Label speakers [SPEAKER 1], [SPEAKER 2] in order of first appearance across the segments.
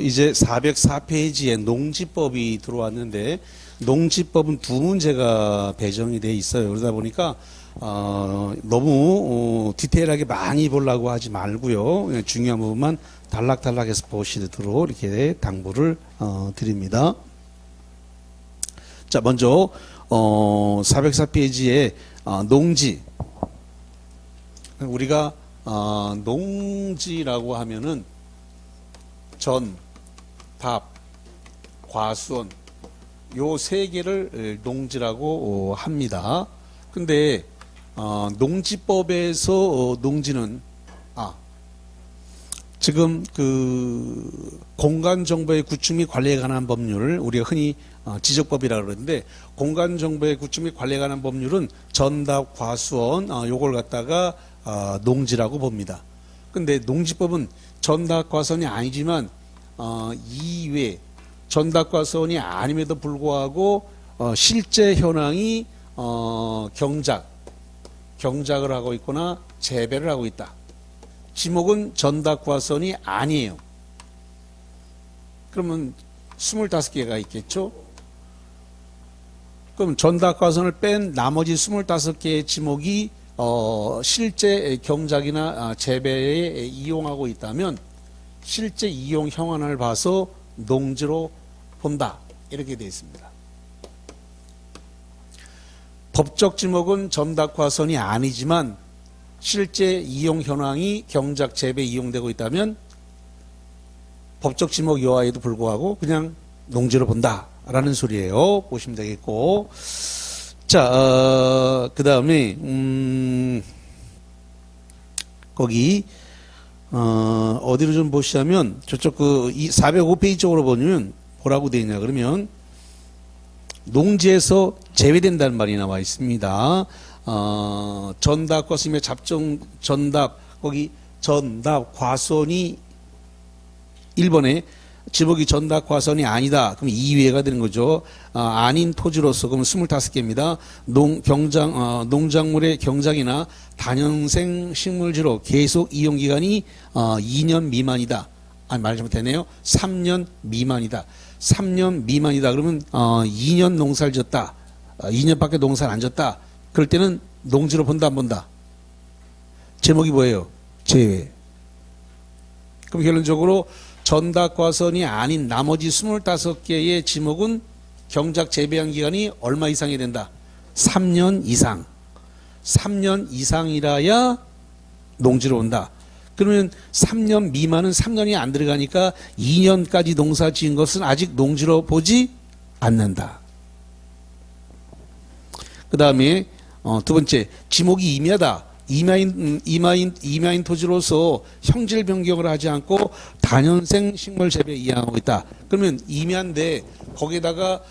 [SPEAKER 1] 이제 404페이지에 농지법이 들어왔는데 농지법은 두 문제가 배정이 돼 있어요. 그러다 보니까 너무 디테일하게 많이 보려고 하지 말고요. 중요한 부분만 단락단락해서 보시도록 이렇게 당부를 드립니다. 자, 먼저 404페이지에 농지, 우리가 농지라고 하면은 전, 답, 과수원 요 세 개를 농지라고 합니다. 근데 농지법에서 농지는 지금 그 공간정보의 구축 및 관리에 관한 법률, 우리가 흔히 지적법이라고 그러는데, 공간정보의 구축 및 관리에 관한 법률은 전답, 과수원 요걸 갖다가 농지라고 봅니다. 근데 농지법은 전답, 과수원이 아니지만 이외 전답, 과수원이 아님에도 불구하고 실제 현황이 경작을 하고 있거나 재배를 하고 있다. 지목은 전답, 과수원이 아니에요. 그러면 25개가 있겠죠? 그럼 전답, 과수원을 뺀 나머지 25개의 지목이 실제 경작이나 재배에 이용하고 있다면 실제 이용 형안을 봐서 농지로 본다. 이렇게 되어 있습니다. 법적 지목은 전답, 과수원이 아니지만 실제 이용 현황이 경작, 재배 이용되고 있다면 법적 지목 여하에도 불구하고 그냥 농지로 본다라는 소리예요. 보시면 되겠고, 자, 그 다음에 거기 어디로 좀 보시자면 저쪽 그 405페이지 쪽으로 보면 뭐라고 되어 있냐 그러면 농지에서 제외된다는 말이 나와 있습니다. 전답, 과수원의 잡종 전답, 거기 전답, 과수원이 1번에 지목이 전답, 과수원이 아니다. 그럼 2회가 되는 거죠. 아닌 토지로서 그럼 25개입니다. 농작물의 경작이나 다년생 식물지로 계속 이용 기간이 2년 미만이다. 말 잘못했네요. 3년 미만이다. 3년 미만이다. 그러면 2년 농사를 졌다. 2년밖에 농사를 안 졌다. 그럴 때는 농지로 본다, 안 본다? 제목이 뭐예요? 제외. 그럼 결론적으로 전답, 과수원이 아닌 나머지 25개의 지목은 경작 재배한 기간이 얼마 이상이 된다? 3년 이상. 3년 이상이라야 농지로 온다. 그러면 3년 미만은 3년이 안 들어가니까 2년까지 농사 지은 것은 아직 농지로 보지 않는다. 그 다음에 두 번째, 지목이 임야다. 임야인 토지로서 형질 변경을 하지 않고 다년생 식물 재배 이양하고 있다. 그러면 임야인데 거기다가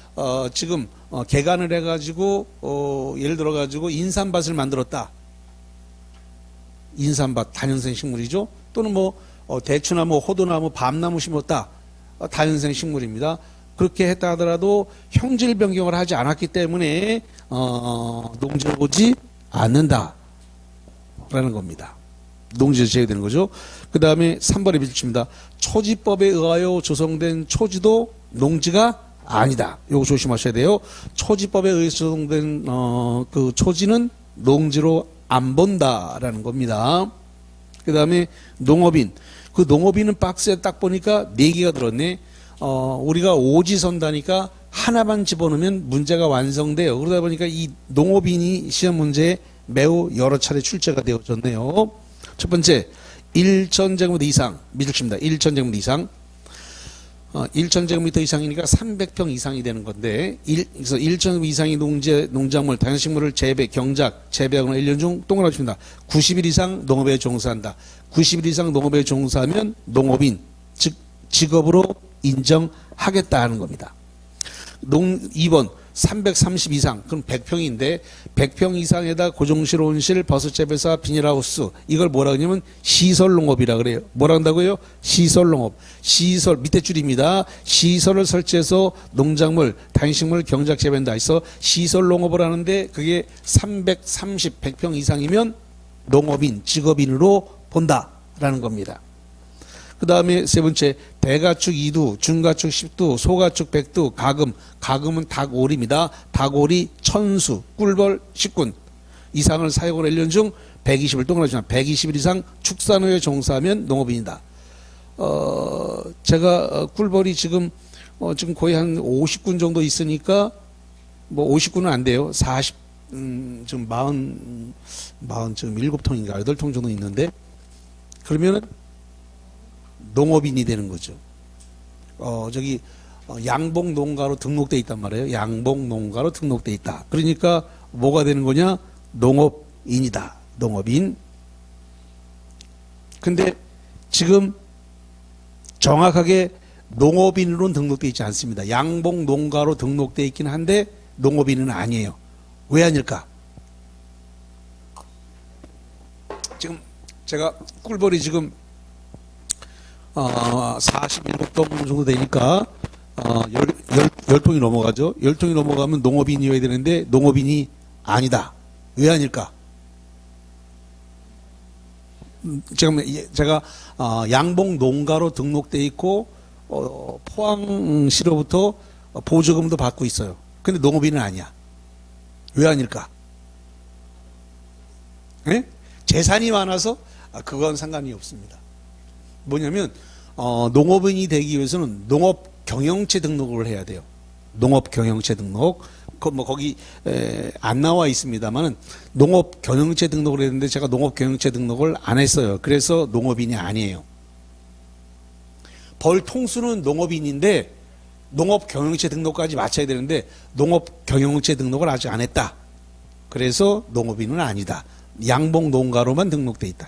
[SPEAKER 1] 지금 개간을 해가지고 예를 들어가지고 인삼밭을 만들었다. 인삼밭 다년생 식물이죠. 또는 뭐 대추나무, 호두나무, 밤나무 심었다. 다년생 식물입니다. 그렇게 했다 하더라도 형질 변경을 하지 않았기 때문에 농지를 보지 않는다 라는 겁니다. 농지에서 제외되는 거죠. 그 다음에 3번에 비추입니다. 초지법에 의하여 조성된 초지도 농지가 아니다. 요거 조심하셔야 돼요. 초지법에 의해서 조성된 그 초지는 농지로 안 본다라는 겁니다. 그 다음에 농업인. 그 농업인은 박스에 딱 보니까 4개가 들었네. 우리가 오지 선다니까 하나만 집어넣으면 문제가 완성돼요. 그러다 보니까 이 농업인이 시험 문제에 매우 여러 차례 출제가 되어졌네요. 첫 번째, 1,000제곱미터 이상. 미줄칩니다. 1,000제곱미터 이상. 1,000제곱미터 이상이니까 300평 이상이 되는 건데, 그래서 1,000제곱 이상의 농작물, 다양식물을 재배, 경작, 재배하거나 1년 중 동그라미 칩니다. 90일 이상 농업에 종사한다. 90일 이상 농업에 종사하면 농업인, 즉 직업으로 인정하겠다 하는 겁니다. 2번 330 이상, 그럼 100평인데 100평 이상에다 고정실, 온실, 버섯재배사, 비닐하우스, 이걸 뭐라 그러냐면 시설농업이라 그래요. 뭐라 한다고요? 시설농업. 시설 밑에 줄입니다. 시설을 설치해서 농작물, 다양식물 경작 재배한다 해서 시설농업을 하는데 그게 330, 100평 이상이면 농업인, 직업인으로 본다라는 겁니다. 그 다음에 세 번째, 대가축 2두, 중가축 10두, 소가축 100두, 가금. 가금은 닭오리입니다. 닭오리, 천수, 꿀벌, 식군. 이상을 사용을 1년 중 120일 동그라지만 120일 이상 축산업에 종사하면 농업인이다. 제가 꿀벌이 지금 거의 한 50군 정도 있으니까 뭐 50군은 안 돼요. 40, 지금 40 지금 7통인가 8통 정도 있는데 그러면은 농업인이 되는 거죠. 양봉 농가로 등록돼 있단 말이에요. 양봉 농가로 등록돼 있다. 그러니까 뭐가 되는 거냐? 농업인이다. 농업인. 근데 지금 정확하게 농업인으로는 등록돼 있지 않습니다. 양봉 농가로 등록돼 있긴 한데 농업인은 아니에요. 왜 아닐까? 지금 제가 꿀벌이 지금 47동 정도 되니까 10통이 넘어가죠. 10통이 넘어가면 농업인이어야 되는데 농업인이 아니다. 왜 아닐까? 제가 양봉 농가로 등록돼 있고 포항시로부터 보조금도 받고 있어요. 근데 농업인은 아니야. 왜 아닐까? 네? 재산이 많아서? 그건 상관이 없습니다. 뭐냐면 농업인이 되기 위해서는 농업경영체 등록을 해야 돼요. 농업경영체 등록. 거기 안 나와 있습니다만은 농업경영체 등록을 했는데 제가 농업경영체 등록을 안 했어요. 그래서 농업인이 아니에요. 벌 통수는 농업인인데 농업경영체 등록까지 마쳐야 되는데 농업경영체 등록을 아직 안 했다. 그래서 농업인은 아니다. 양봉 농가로만 등록돼 있다.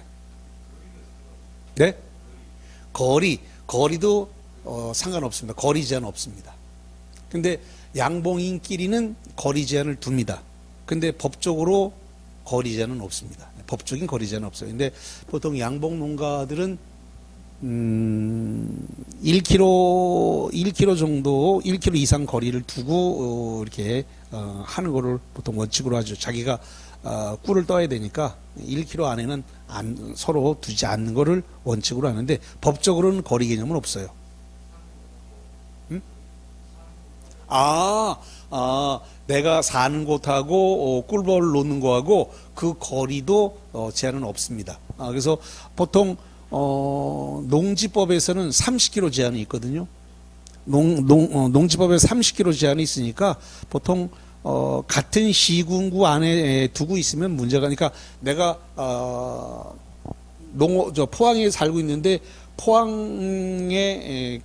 [SPEAKER 1] 네? 거리도 상관없습니다. 거리 제한 없습니다. 근데 양봉인끼리는 거리 제한을 둡니다. 근데 법적으로 거리 제한은 없습니다. 법적인 거리 제한은 없어요. 근데 보통 양봉 농가들은 1km 정도, 1km 이상 거리를 두고 이렇게 하는 거를 보통 원칙으로 하죠. 자기가 꿀을 떠야 되니까 1km 안에는 서로 두지 않는 거를 원칙으로 하는데 법적으로는 거리 개념은 없어요. 응? 내가 사는 곳하고 꿀벌 놓는 거하고 그 거리도 제한은 없습니다. 그래서 보통 농지법에서는 30km 제한이 있거든요. 농지법에 30km 제한이 있으니까 보통 같은 시군구 안에 두고 있으면 문제가, 그러니까 내가 포항에 살고 있는데 포항에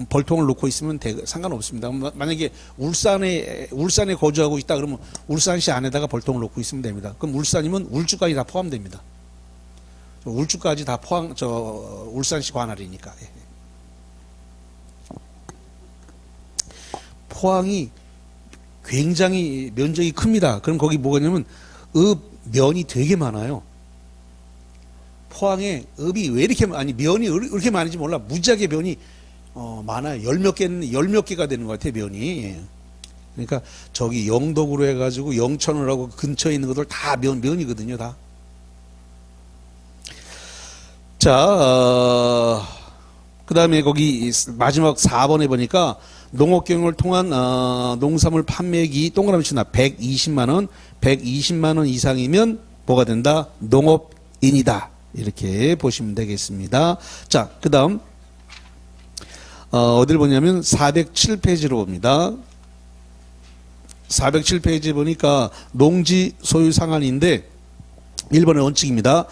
[SPEAKER 1] 벌통을 놓고 있으면 상관없습니다. 만약에 울산에 거주하고 있다 그러면 울산시 안에다가 벌통을 놓고 있으면 됩니다. 그럼 울산이면 울주까지 다 포함됩니다. 울주까지 다 울산시 관할이니까. 포항이 굉장히 면적이 큽니다. 그럼 거기 뭐냐면 면이 되게 많아요. 포항에 왜 이렇게 면이 이렇게 많은지 몰라. 무지하게 면이 많아요. 열 몇 개가 되는 것 같아요, 면이. 그러니까 저기 영덕으로 해가지고 영천을 하고 근처에 있는 것들 다 면이거든요, 다. 자, 그 다음에 거기 마지막 4번에 보니까 농업경영을 통한 농산물 판매기 동그라미 치나 120만원, 120만원 이상이면 뭐가 된다? 농업인이다. 이렇게 보시면 되겠습니다. 자, 그 다음 어디를 보냐면 407페이지로 봅니다. 407페이지 보니까 농지 소유 상한인데 1번의 원칙입니다.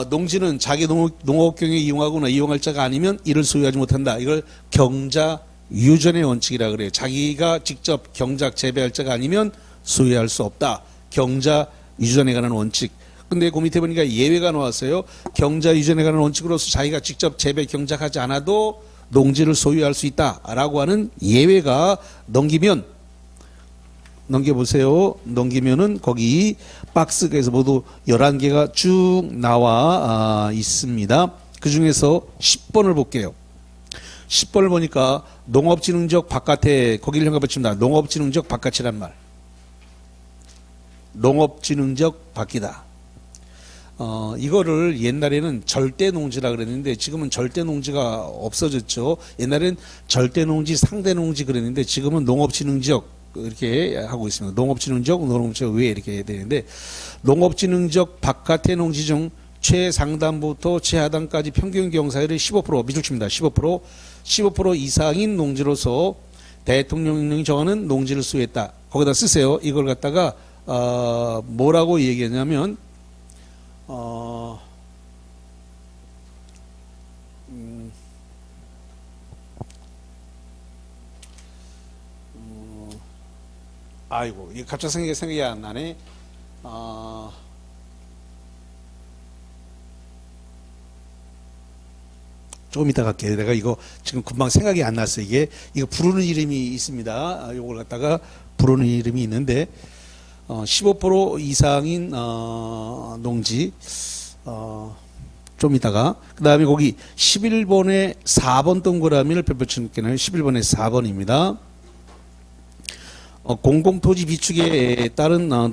[SPEAKER 1] 농지는 자기 농업경영에 이용하거나 이용할 자가 아니면 이를 소유하지 못한다. 이걸 경자 유전의 원칙이라 그래요. 자기가 직접 경작 재배할 자가 아니면 소유할 수 없다. 경자 유전에 관한 원칙. 근데 그 밑에 보니까 예외가 나왔어요. 경자 유전에 관한 원칙으로서 자기가 직접 재배 경작하지 않아도 농지를 소유할 수 있다라고 하는 예외가 넘겨보세요. 넘기면은 거기 박스에서 모두 11개가 쭉 나와 있습니다. 그 중에서 10번을 볼게요. 10번을 보니까 농업진흥지역 바깥에 거기를 현관 붙입니다. 농업진흥지역 바깥이란 말. 농업진흥지역 밖이다. 이거를 옛날에는 절대 농지라 그랬는데 지금은 절대 농지가 없어졌죠. 옛날엔 절대 농지, 상대 농지 그랬는데 지금은 농업진흥지역 이렇게 하고 있습니다. 농업진흥지역, 농업지역 외에 이렇게 해야 되는데 농업진흥지역 바깥의 농지 중 최상단부터 최하단까지 평균 경사율이 15% 미줄칩니다. 15% 이상인 농지로서 대통령령이 정하는 농지를 수여했다. 거기다 쓰세요. 이걸 갖다가 뭐라고 얘기했냐면 아이고 이게 갑자기 생각이 안 나네. 조금 이따 갈게요. 내가 이거 지금 금방 생각이 안 났어. 이거 부르는 이름이 있습니다. 이걸 갖다가 부르는 이름이 있는데 15% 이상인 농지 좀 이따가 그 다음에 거기 11번에 4번 동그라미를 펼쳐놓게는 11번에 4번입니다. 공공토지 비축에 따른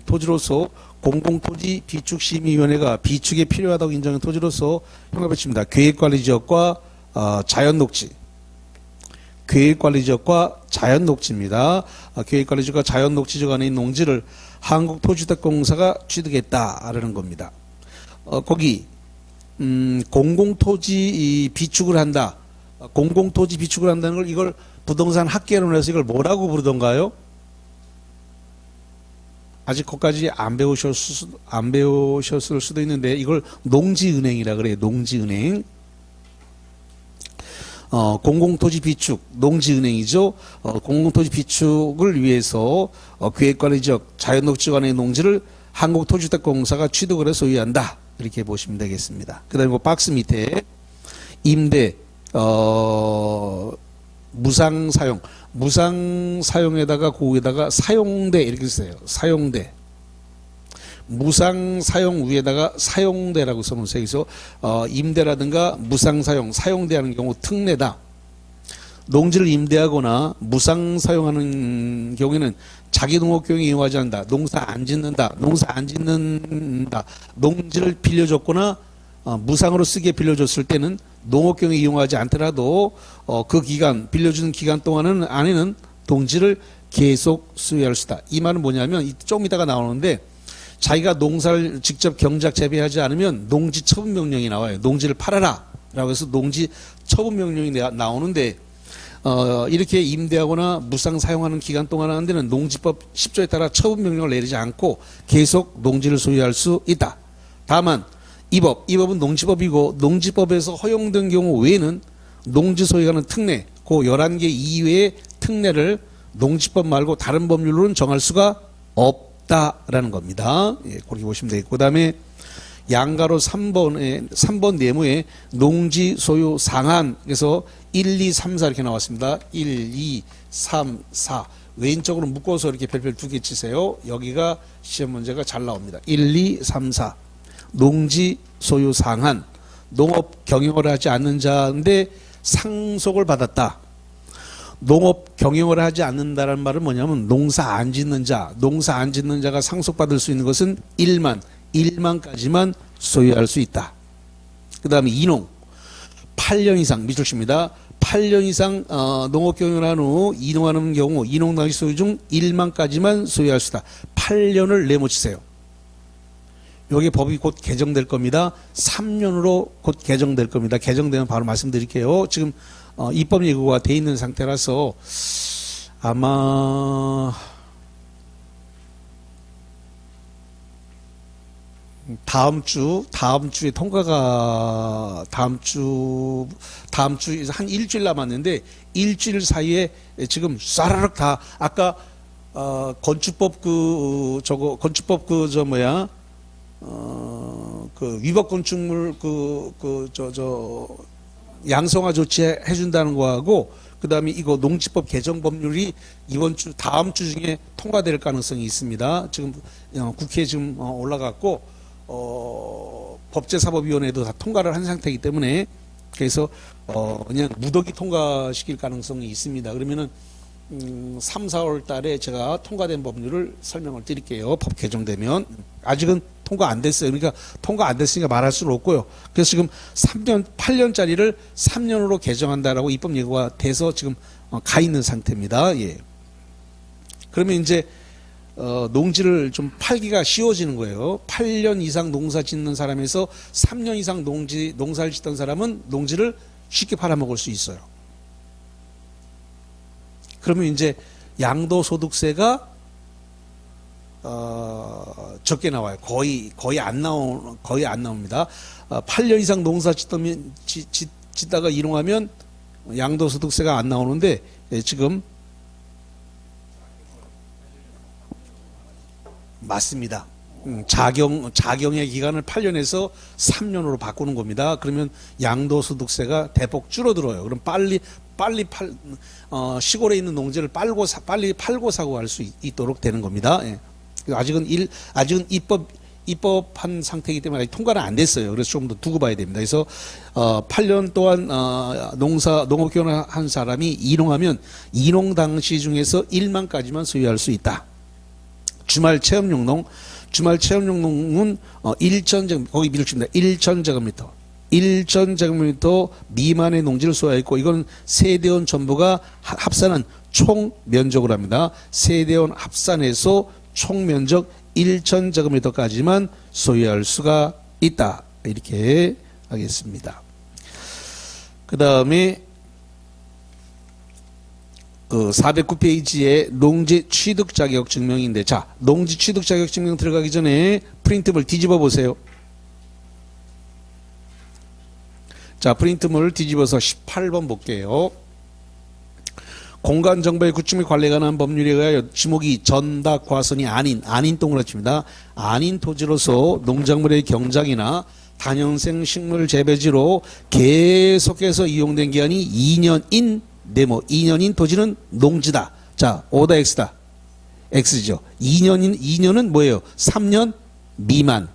[SPEAKER 1] 토지로서 공공토지 비축심의위원회가 비축에 필요하다고 인정한 토지로서 형합해칩니다. 계획관리지역과 자연녹지. 계획관리지역과 자연녹지입니다. 계획관리지역과 자연녹지지역 안에 있는 농지를 한국토지주택공사가 취득했다라는 겁니다. 거기 공공토지 비축을 한다. 공공토지 비축을 한다는 걸 이걸 부동산 학개론에서 이걸 뭐라고 부르던가요? 아직 거기까지 안 배우셨을 수도 있는데 이걸 농지은행이라 그래요. 농지은행. 공공토지 비축, 농지은행이죠. 공공토지 비축을 위해서 계획관리지역, 자연녹지역 안의 농지를 한국토지주택공사가 취득을 해서 소유한다. 이렇게 보시면 되겠습니다. 그 다음에 박스 밑에 임대, 무상사용, 무상사용에다가 고에다가 사용대 이렇게 써요. 사용대. 무상사용 위에다가 사용대라고 써놓으세요. 그래서 임대라든가 무상사용, 사용대하는 경우 특례다. 농지를 임대하거나 무상사용하는 경우에는 자기농업경영에 이용하지 않는다. 농사 안 짓는다. 농사 안 짓는다. 농지를 빌려줬거나 무상으로 쓰기에 빌려줬을 때는 농업경영에 이용하지 않더라도 그 기간, 빌려주는 기간 동안은 안에는 농지를 계속 수여할 수 있다. 이 말은 뭐냐면 좀 이따가 나오는데 자기가 농사를 직접 경작 재배하지 않으면 농지 처분 명령이 나와요. 농지를 팔아라 라고 해서 농지 처분 명령이 나오는데 이렇게 임대하거나 무상 사용하는 기간 동안 하는 데는 농지법 10조에 따라 처분 명령을 내리지 않고 계속 농지를 소유할 수 있다. 다만 이 법은 농지법이고 농지법에서 허용된 경우 외에는 농지 소유에 관한 특례, 그 11개 이외의 특례를 농지법 말고 다른 법률로는 정할 수가 없다라는 겁니다. 예, 그렇게 보시면 되겠고, 그 다음에 양가로 3번 네모에 농지 소유 상한, 그래서 1, 2, 3, 4 이렇게 나왔습니다. 1, 2, 3, 4. 왼쪽으로 묶어서 이렇게 별별 2개 치세요. 여기가 시험 문제가 잘 나옵니다. 1, 2, 3, 4. 농지 소유 상한, 농업 경영을 하지 않는 자인데 상속을 받았다. 농업 경영을 하지 않는다는 말은 뭐냐면 농사 안 짓는 자, 농사 안 짓는 자가 상속받을 수 있는 것은 1만까지만 소유할 수 있다. 그 다음에 이농, 8년 이상 미줄십니다. 8년 이상 농업 경영을 한 후 이농하는 경우 이농 당시 소유 중 1만까지만 소유할 수 있다. 8년을 네모치세요. 여기 법이 곧 개정될 겁니다. 3년으로 곧 개정될 겁니다. 개정되면 바로 말씀드릴게요. 지금 입법 예고가 돼 있는 상태라서 아마 다음 주에 통과가 다음 주 한 일주일 남았는데 일주일 사이에 지금 쏴라락 다 아까 건축법 그 위법 건축물 양성화 조치 해준다는 거하고 그 다음에 이거 농지법 개정 법률이 다음 주 중에 통과될 가능성이 있습니다. 지금 국회에 지금 올라갔고 법제사법위원회도 다 통과를 한 상태이기 때문에 그래서 그냥 무더기 통과시킬 가능성이 있습니다. 그러면은 3, 4월 달에 제가 통과된 법률을 설명을 드릴게요. 법 개정되면. 아직은 통과 안 됐어요. 그러니까 통과 안 됐으니까 말할 수는 없고요. 그래서 지금 8년짜리를 3년으로 개정한다라고 입법 예고가 돼서 지금 가 있는 상태입니다. 예. 그러면 이제 농지를 좀 팔기가 쉬워지는 거예요. 8년 이상 농사 짓는 사람에서 3년 이상 농사를 짓던 사람은 농지를 쉽게 팔아먹을 수 있어요. 그러면 이제 양도소득세가 적게 나와요. 거의 안 나옵니다. 8년 이상 농사 짓다가 일용하면 양도소득세가 안 나오는데 지금 맞습니다. 자경의 기간을 8년에서 3년으로 바꾸는 겁니다. 그러면 양도소득세가 대폭 줄어들어요. 그럼 빨리 시골에 있는 농지를 빨리 팔고 사고 할 수 있도록 되는 겁니다. 예. 아직은 입법한 상태이기 때문에 아직 통과는 안 됐어요. 그래서 좀 더 두고 봐야 됩니다. 그래서 8년 동안 농업교원을 한 사람이 일용하면 일용 당시 중에서 1만까지만 소유할 수 있다. 주말 체험용농은 1,000제곱, 거기 밀집니다. 1,000제곱미터. 1,000제곱미터 미만의 농지를 소유했고, 이건 세대원 전부가 합산한 총 면적을 합니다. 세대원 합산해서 총 면적 1,000제곱미터까지만 소유할 수가 있다. 이렇게 하겠습니다. 그 다음에 409페이지에 농지 취득 자격 증명인데, 자, 농지 취득 자격 증명 들어가기 전에 프린트물 뒤집어 보세요. 자, 프린트물 뒤집어서 18번 볼게요. 공간정보의 구축 및 관리에 관한 법률에 의하여 지목이 전답 과선이 아닌 동그라칩니다. 아닌 토지로서 농작물의 경작이나 단연생 식물 재배지로 계속해서 이용된 기간이 2년인 네모 2년인 토지는 농지다. 자, O다 X다. X죠. 2년은 뭐예요? 3년 미만.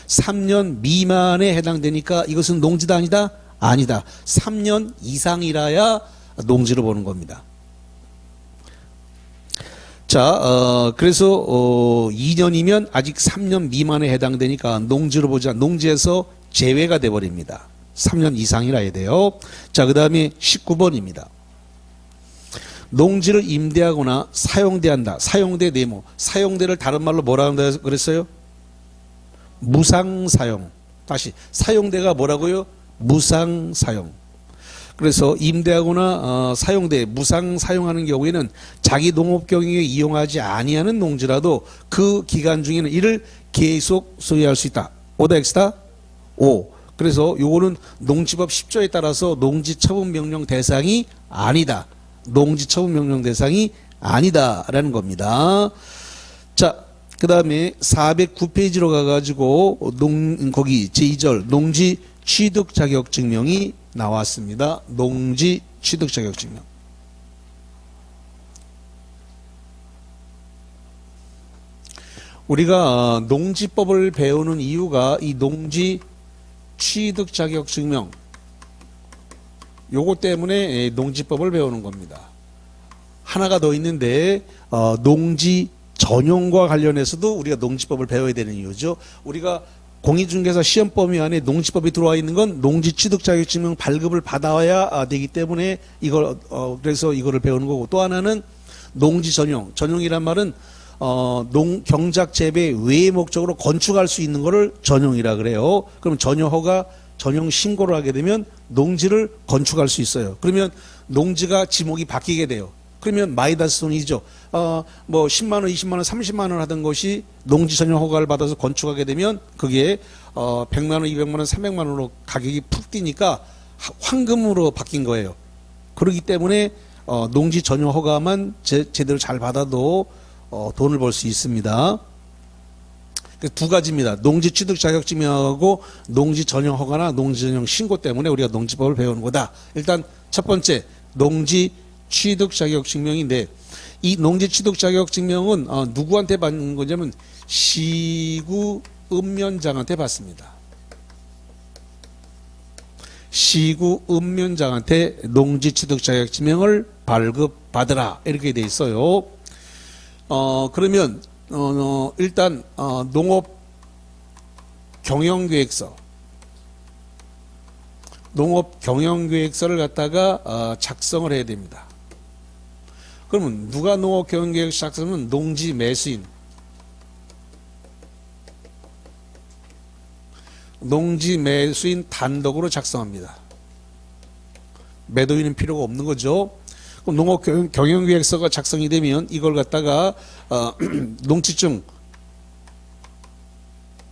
[SPEAKER 1] 3년 미만에 해당되니까 이것은 농지다 아니다? 아니다. 3년 이상이라야 농지로 보는 겁니다. 자, 그래서 2년이면 아직 3년 미만에 해당되니까 농지로 보자. 농지에서 제외가 돼버립니다. 3년 이상이라 해야 돼요. 자, 그 다음에 19번입니다. 농지를 임대하거나 사용대한다. 사용대 네모. 사용대를 다른 말로 뭐라 한다 그랬어요? 무상사용. 다시 사용대가 뭐라고요? 무상사용. 그래서 임대하거나 사용대 무상사용하는 경우에는 자기 농업 경영에 이용하지 아니하는 농지라도 그 기간 중에는 이를 계속 소유할 수 있다. O다 X다? O. 그래서 요거는 농지법 10조에 따라서 농지처분명령 대상이 아니다. 농지처분명령 대상이 아니다라는 겁니다. 자, 그 다음에 409페이지로 가가지고 거기 제2절 농지 취득 자격 증명이 나왔습니다. 농지 취득 자격 증명. 우리가 농지법을 배우는 이유가 이 농지 취득 자격 증명 요거 때문에 농지법을 배우는 겁니다. 하나가 더 있는데 농지 전용과 관련해서도 우리가 농지법을 배워야 되는 이유죠. 우리가 공인중개사 시험범위 안에 농지법이 들어와 있는 건 농지 취득 자격 증명 발급을 받아야 되기 때문에 이걸 그래서 이거를 배우는 거고, 또 하나는 농지 전용이란 말은 경작 재배 외의 목적으로 건축할 수 있는 거를 전용이라 그래요. 그럼 전용허가 전용 신고를 하게 되면 농지를 건축할 수 있어요. 그러면 농지가 지목이 바뀌게 돼요. 그러면 마이너스 돈이죠. 뭐 10만 원, 20만 원, 30만 원 하던 것이 농지 전용 허가를 받아서 건축하게 되면 그게 100만 원, 200만 원, 300만 원으로 가격이 푹 뛰니까 황금으로 바뀐 거예요. 그렇기 때문에 농지 전용 허가만 제대로 잘 받아도 돈을 벌 수 있습니다. 두 가지입니다. 농지 취득 자격 증명하고 농지 전용 허가나 농지 전용 신고 때문에 우리가 농지법을 배우는 거다. 일단 첫 번째 농지 취득 자격 증명인데, 이 농지 취득 자격 증명은 누구한테 받는 거냐면 시구 읍면장한테 받습니다. 시구 읍면장한테 농지 취득 자격 증명을 발급받으라 이렇게 돼 있어요. 그러면 일단 농업 경영계획서, 농업 경영계획서를 갖다가 작성을 해야 됩니다. 그러면 누가 농업 경영계획서 작성하면 농지 매수인, 농지 매수인 단독으로 작성합니다. 매도인은 필요가 없는 거죠. 그럼 농업 경영계획서가 작성이 되면 이걸 갖다가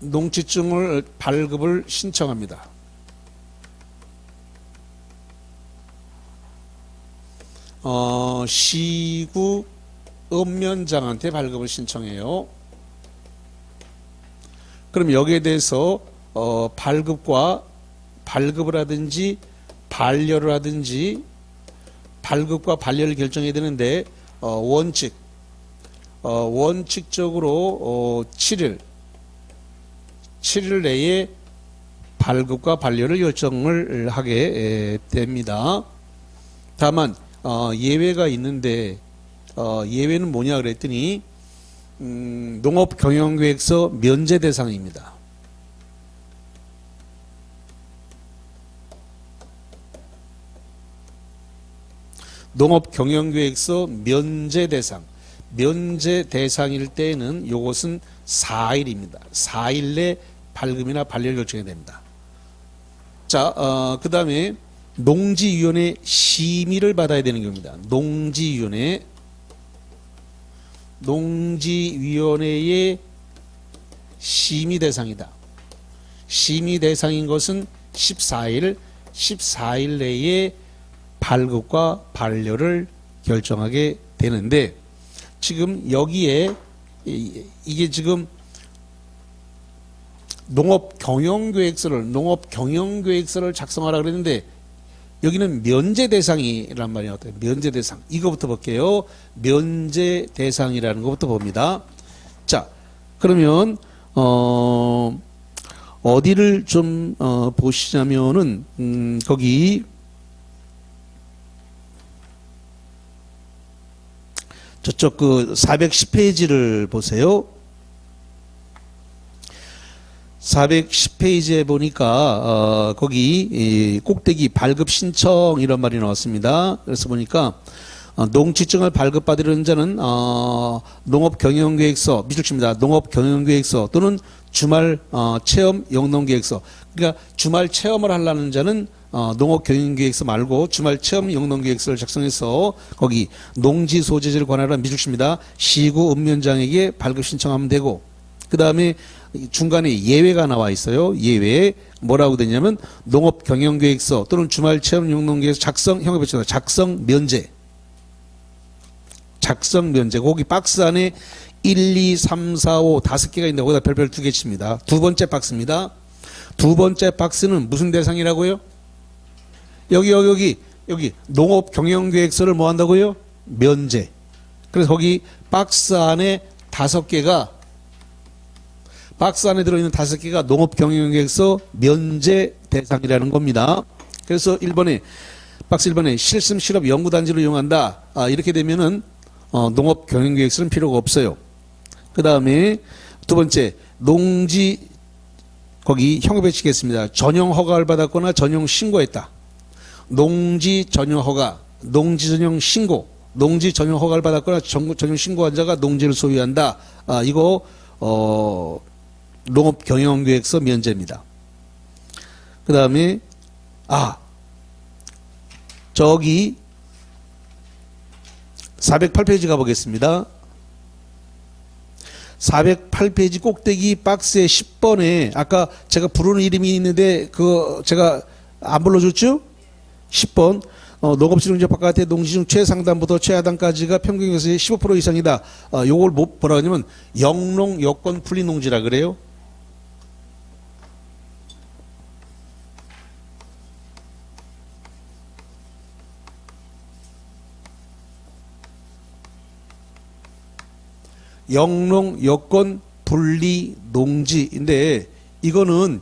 [SPEAKER 1] 농지증을 발급을 신청합니다. 시구 읍면장한테 발급을 신청해요. 그럼 여기에 대해서 발급을 하든지 반려를 하든지 발급과 반려를 결정해야 되는데 원칙적으로 7일 내에 발급과 반려를 결정을 하게 됩니다. 다만 예외가 있는데 예외는 뭐냐 그랬더니 농업경영계획서 면제 대상입니다. 농업경영계획서 면제 대상일 때에는 요것은 4일입니다. 4일 내 발급이나 반려를 결정해야 됩니다. 자, 그 다음에 농지위원회 심의를 받아야 되는 겁니다. 농지위원회의 심의 대상이다. 심의 대상인 것은 14일 내에 발급과 반려를 결정하게 되는데 지금 여기에 이게 지금 농업경영계획서를 작성하라 그랬는데 여기는 면제 대상이란 말이에요. 면제 대상. 이거부터 볼게요. 면제 대상이라는 것부터 봅니다. 자, 그러면 어디를 좀 보시자면은 거기 저쪽 그 410페이지를 보세요. 410페이지에 보니까 거기 꼭대기 발급 신청 이런 말이 나왔습니다. 그래서 보니까 농지증을 발급받으려는 자는 농업경영계획서 미줄칩니다. 농업경영계획서 또는 주말 체험 영농계획서. 그러니까 주말 체험을 하려는 자는 농업경영계획서 말고 주말 체험 영농계획서를 작성해서 거기 농지 소재지를 관할한 미줄칩니다. 시구 읍면장에게 발급 신청하면 되고 그 다음에 중간에 예외가 나와 있어요. 예외 뭐라고 되냐면 농업경영계획서 또는 주말 체험 영농계획서 작성 형에 붙여서 작성 면제 거기 박스 안에 1, 2, 3, 4, 5 5개가 있는데 거기다 별별 2개 칩니다. 두 번째 박스입니다. 두 번째 박스는 무슨 대상이라고요? 여기 농업경영계획서를 뭐 한다고요? 면제. 그래서 거기 박스 안에 5개가 박스 안에 들어있는 5개가 농업경영계획서 면제 대상이라는 겁니다. 그래서 박스 1번에 실습 실업 연구단지로 이용한다. 이렇게 되면은 농업경영계획서는 필요가 없어요. 그 다음에 두 번째 농지 거기 형법에 치겠습니다. 전용 허가를 받았거나 전용 신고했다. 농지 전용 허가, 농지 전용 신고, 농지 전용 허가를 받았거나 전용 신고한 자가 농지를 소유한다. 이거 농업경영계획서 면제입니다. 그 다음에 저기 408페이지 가보겠습니다. 408페이지 꼭대기 박스의 10번에 아까 제가 부르는 이름이 있는데 그거 제가 안 불러줬죠? 10번 농업지능적 바깥의 농지중 최상단부터 최하단까지가 평균에서의 15% 이상이다. 요걸 뭐라 하냐면 영농 여건 분리 농지라 그래요. 영농 여건 분리 농지인데 이거는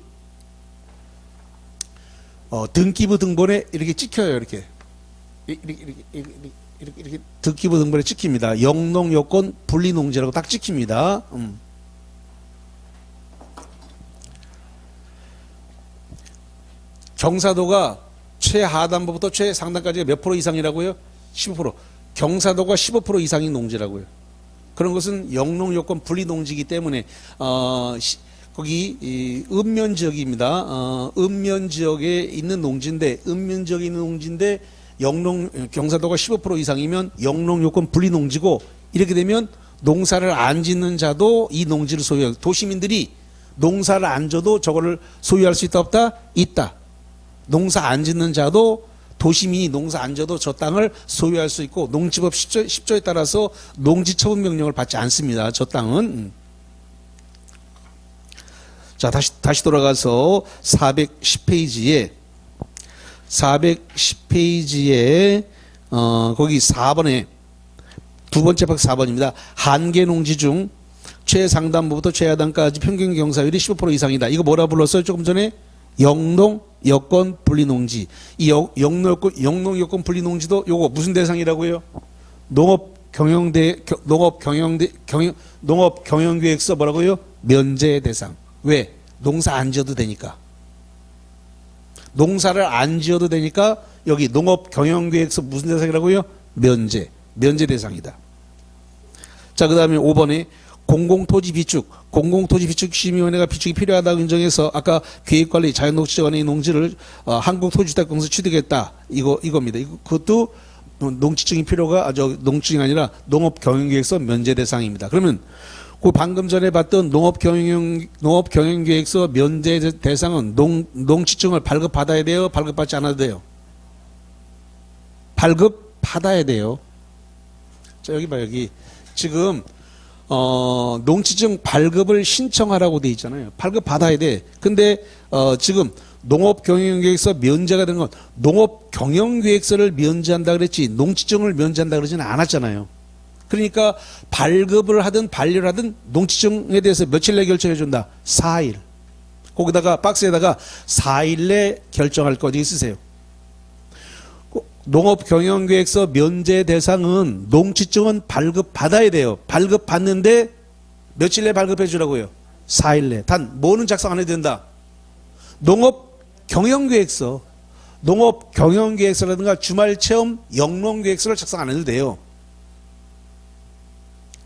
[SPEAKER 1] 등기부 등본에 이렇게 찍혀요. 이렇게 등기부 등본에 찍힙니다. 영농 여건 분리 농지라고 딱 찍힙니다. 경사도가 최하단부부터 최상단까지가 몇 프로 이상이라고요? 15%. 경사도가 15% 이상인 농지라고요. 그런 것은 영농요건 분리농지이기 때문에 거기 읍면 지역입니다. 읍면 지역에 있는 농지인데 경사도가 15% 이상이면 영농요건 분리농지고, 이렇게 되면 농사를 안 짓는 자도 이 농지를 소유하고, 도시민들이 농사를 안 져도 저거를 소유할 수 있다 없다? 있다. 농사 안 짓는 자도, 도시민이 농사 안 져도 저 땅을 소유할 수 있고, 농지법 10조에 따라서 농지처분 명령을 받지 않습니다. 저 땅은. 자, 다시 돌아가서 410페이지에 거기 4번에 두 번째 박 4번입니다. 한계 농지 중 최상단부부터 최하단까지 평균 경사율이 15% 이상이다. 이거 뭐라 불렀어요? 조금 전에 영농 여건 분리농지. 이 영농 여건 분리농지도 요거 무슨 대상이라고요? 농업경영계획서 뭐라고요? 면제 대상. 왜? 농사 안 지어도 되니까. 농사를 안 지어도 되니까 여기 농업경영계획서 무슨 대상이라고요? 면제 대상이다. 자, 그 다음에 5번에 공공토지비축심의위원회가 비축이 필요하다고 인정해서 아까 계획관리 자연녹지관의 농지를 한국토지주택공사 취득했다. 이겁니다. 그것도 농지증이 농지증이 아니라 농업경영계획서 면제 대상입니다. 그러면 그 방금 전에 봤던 농업경영계획서 면제 대상은 농지증을 발급받아야 돼요? 발급받지 않아도 돼요? 발급받아야 돼요. 자, 여기 봐, 여기. 지금, 농지증 발급을 신청하라고 돼 있잖아요. 발급받아야 돼. 근데, 지금 농업경영계획서 면제가 되는 건 농업경영계획서를 면제한다 그랬지, 농지증을 면제한다 그러지는 않았잖아요. 그러니까 발급을 하든 반려를 하든 농지증에 대해서 며칠 내에 결정해 준다. 4일. 거기다가 박스에다가 4일 내 결정할 거 어디 쓰세요. 농업경영계획서 면제 대상은 농지증은 발급받아야 돼요. 발급받는데 며칠 내에 발급해 주라고요. 4일 내. 단 뭐는 작성 안 해도 된다. 농업경영계획서라든가 주말체험 영농계획서를 작성 안 해도 돼요.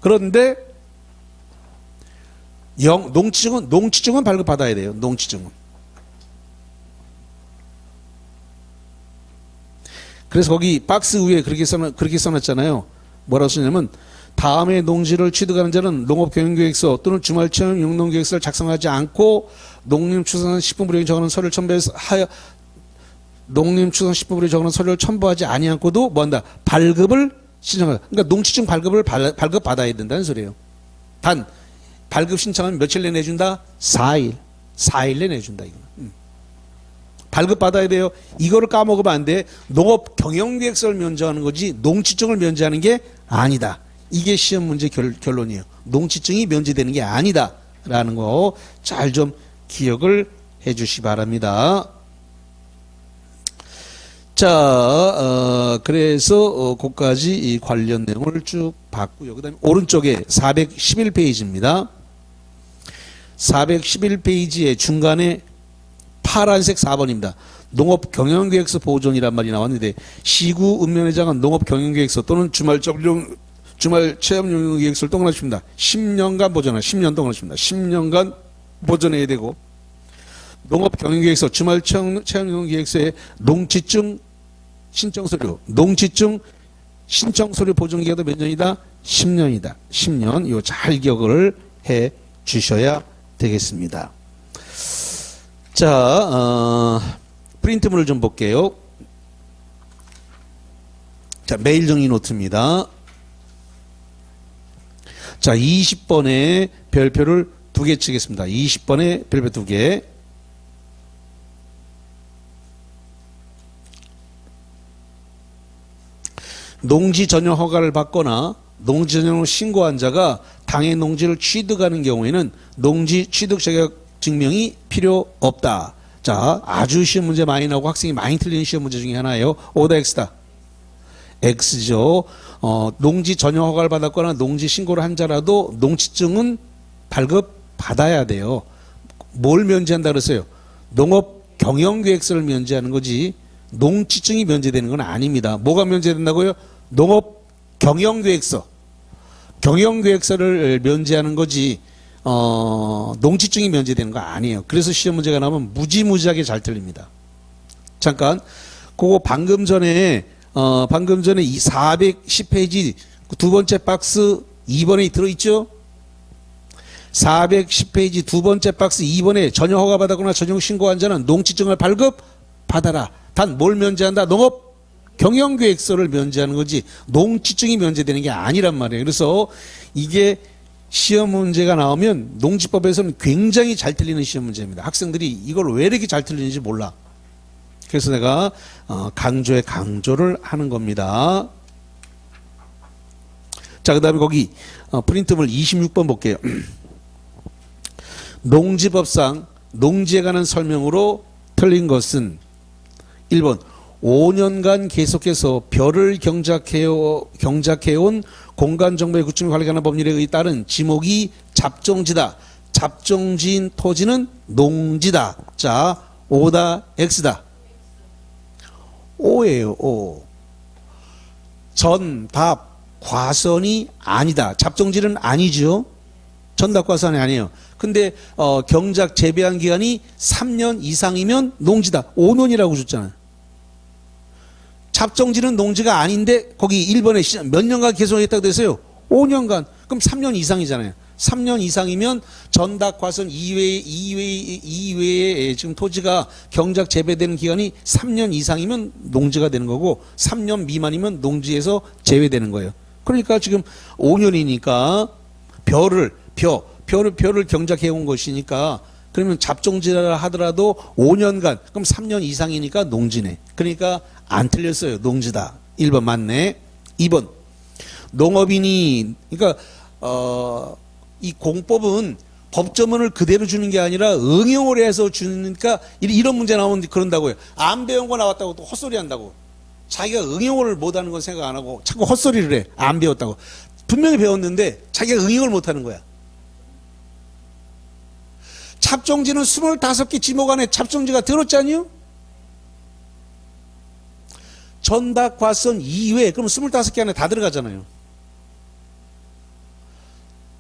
[SPEAKER 1] 그런데 농지증은 발급받아야 돼요. 농지증은. 그래서 거기 박스 위에 그렇게 써놨잖아요. 뭐라고 써냐면 다음에 농지를 취득하는 자는 농업경영계획서 또는 주말체험 영농계획서를 작성하지 않고 농림축산식품부에 적어놓은 서류를 첨부하지 아니않고도 뭐한다? 발급을 신청하다. 그러니까 농지증 발급을 발급받아야 된다는 소리예요. 단 발급 신청은 며칠 내에 내준다? 4일 내에 내준다. 이거. 발급받아야 돼요. 이거를 까먹으면 안 돼. 농업경영계획서를 면제하는 거지 농지증을 면제하는 게 아니다. 이게 시험 문제 결론이에요. 농지증이 면제되는 게 아니다 라는 거 잘 좀 기억을 해 주시기 바랍니다. 자, 그래서 거기까지 이 관련 내용을 쭉 봤고요. 그 다음에 오른쪽에 411페이지입니다. 411페이지의 중간에 파란색 4번입니다. 농업경영계획서 보존이란 말이 나왔는데 시구 읍면회장은 농업경영계획서 또는 주말체험용계획서를 동원하십니다. 10년간 보존하라. 10년 동원하십니다. 10년간 보존해야 되고 농업경영계획서 주말체험용계획서의 농지증 신청서류 보존기간도 몇 년이다? 10년이다. 10년. 이거 잘 기억을 해 주셔야 되겠습니다. 자, 프린트물을 좀 볼게요. 자, 메일 정리 노트입니다. 자, 20번에 별표를 2개 치겠습니다. 20번에 별표 2개. 농지 전용 허가를 받거나 농지 전용을 신고한 자가 당의 농지를 취득하는 경우에는 농지 취득 자격 증명이 필요 없다. 자, 아주 시험 문제 많이 나오고 학생이 많이 틀리는 시험 문제 중에 하나예요. 오다 X다. X죠. 농지 전용 허가를 받았거나 농지 신고를 한 자라도 농지증은 발급받아야 돼요. 뭘 면제한다 그랬어요? 경영계획서를 면제하는 거지 농지증이 면제되는 건 아닙니다. 뭐가 면제된다고요? 농업 경영계획서. 경영계획서를 면제하는 거지 농지증이 면제되는 거 아니에요. 그래서 시험 문제가 나오면 무지무지하게 잘 틀립니다. 잠깐 그거 방금 전에 이 410페이지 두 번째 박스 2번에 들어있죠? 410페이지 두 번째 박스 2번에 전용 허가받았거나 전용 신고한 자는 농지증을 발급받아라. 단 뭘 면제한다? 농업 경영계획서를 면제하는 거지 농지증이 면제되는 게 아니란 말이에요. 그래서 이게 시험 문제가 나오면 농지법에서는 굉장히 잘 틀리는 시험 문제입니다. 학생들이 이걸 왜 이렇게 잘 틀리는지 몰라. 그래서 내가 강조를 하는 겁니다. 자, 그 다음에 거기 프린트물 26번 볼게요. 농지법상 농지에 관한 설명으로 틀린 것은 1번 5년간 계속해서 벼를 경작해온 공간정보의 구축 관리에 관한 법률에 따른 지목이 잡종지다. 잡종지인 토지는 농지다. 자, O다 X다. O예요. O. 전답 과선이 아니다. 잡종지는 아니죠. 전답 과선이 아니에요. 근데 경작 재배한 기간이 3년 이상이면 농지다. 5년이라고 줬잖아요. 잡종지는 농지가 아닌데 거기 1번에 몇 년간 계속했다고 됐어요? 5년간. 그럼 3년 이상이잖아요. 3년 이상이면 전답 과선 이외에 지금 토지가 경작 재배되는 기간이 3년 이상이면 농지가 되는 거고 3년 미만이면 농지에서 제외되는 거예요. 그러니까 지금 5년이니까 벼를 경작해 온 것이니까 그러면 잡종지라 하더라도 5년간 그럼 3년 이상이니까 농지네. 그러니까 안 틀렸어요. 농지다. 1번 맞네. 2번 농업인이 그러니까 이 공법은 법조문을 그대로 주는 게 아니라 응용을 해서 주니까 이런 문제 나오면 그런다고요. 안 배운 거 나왔다고 또 헛소리 한다고. 자기가 응용을 못하는 건 생각 안 하고 자꾸 헛소리를 해. 안 배웠다고. 분명히 배웠는데 자기가 응용을 못하는 거야. 잡종지는 25개 지목 안에 잡종지가 들었잖아요. 전답 과선 이외에 그럼 25개 안에 다 들어가잖아요.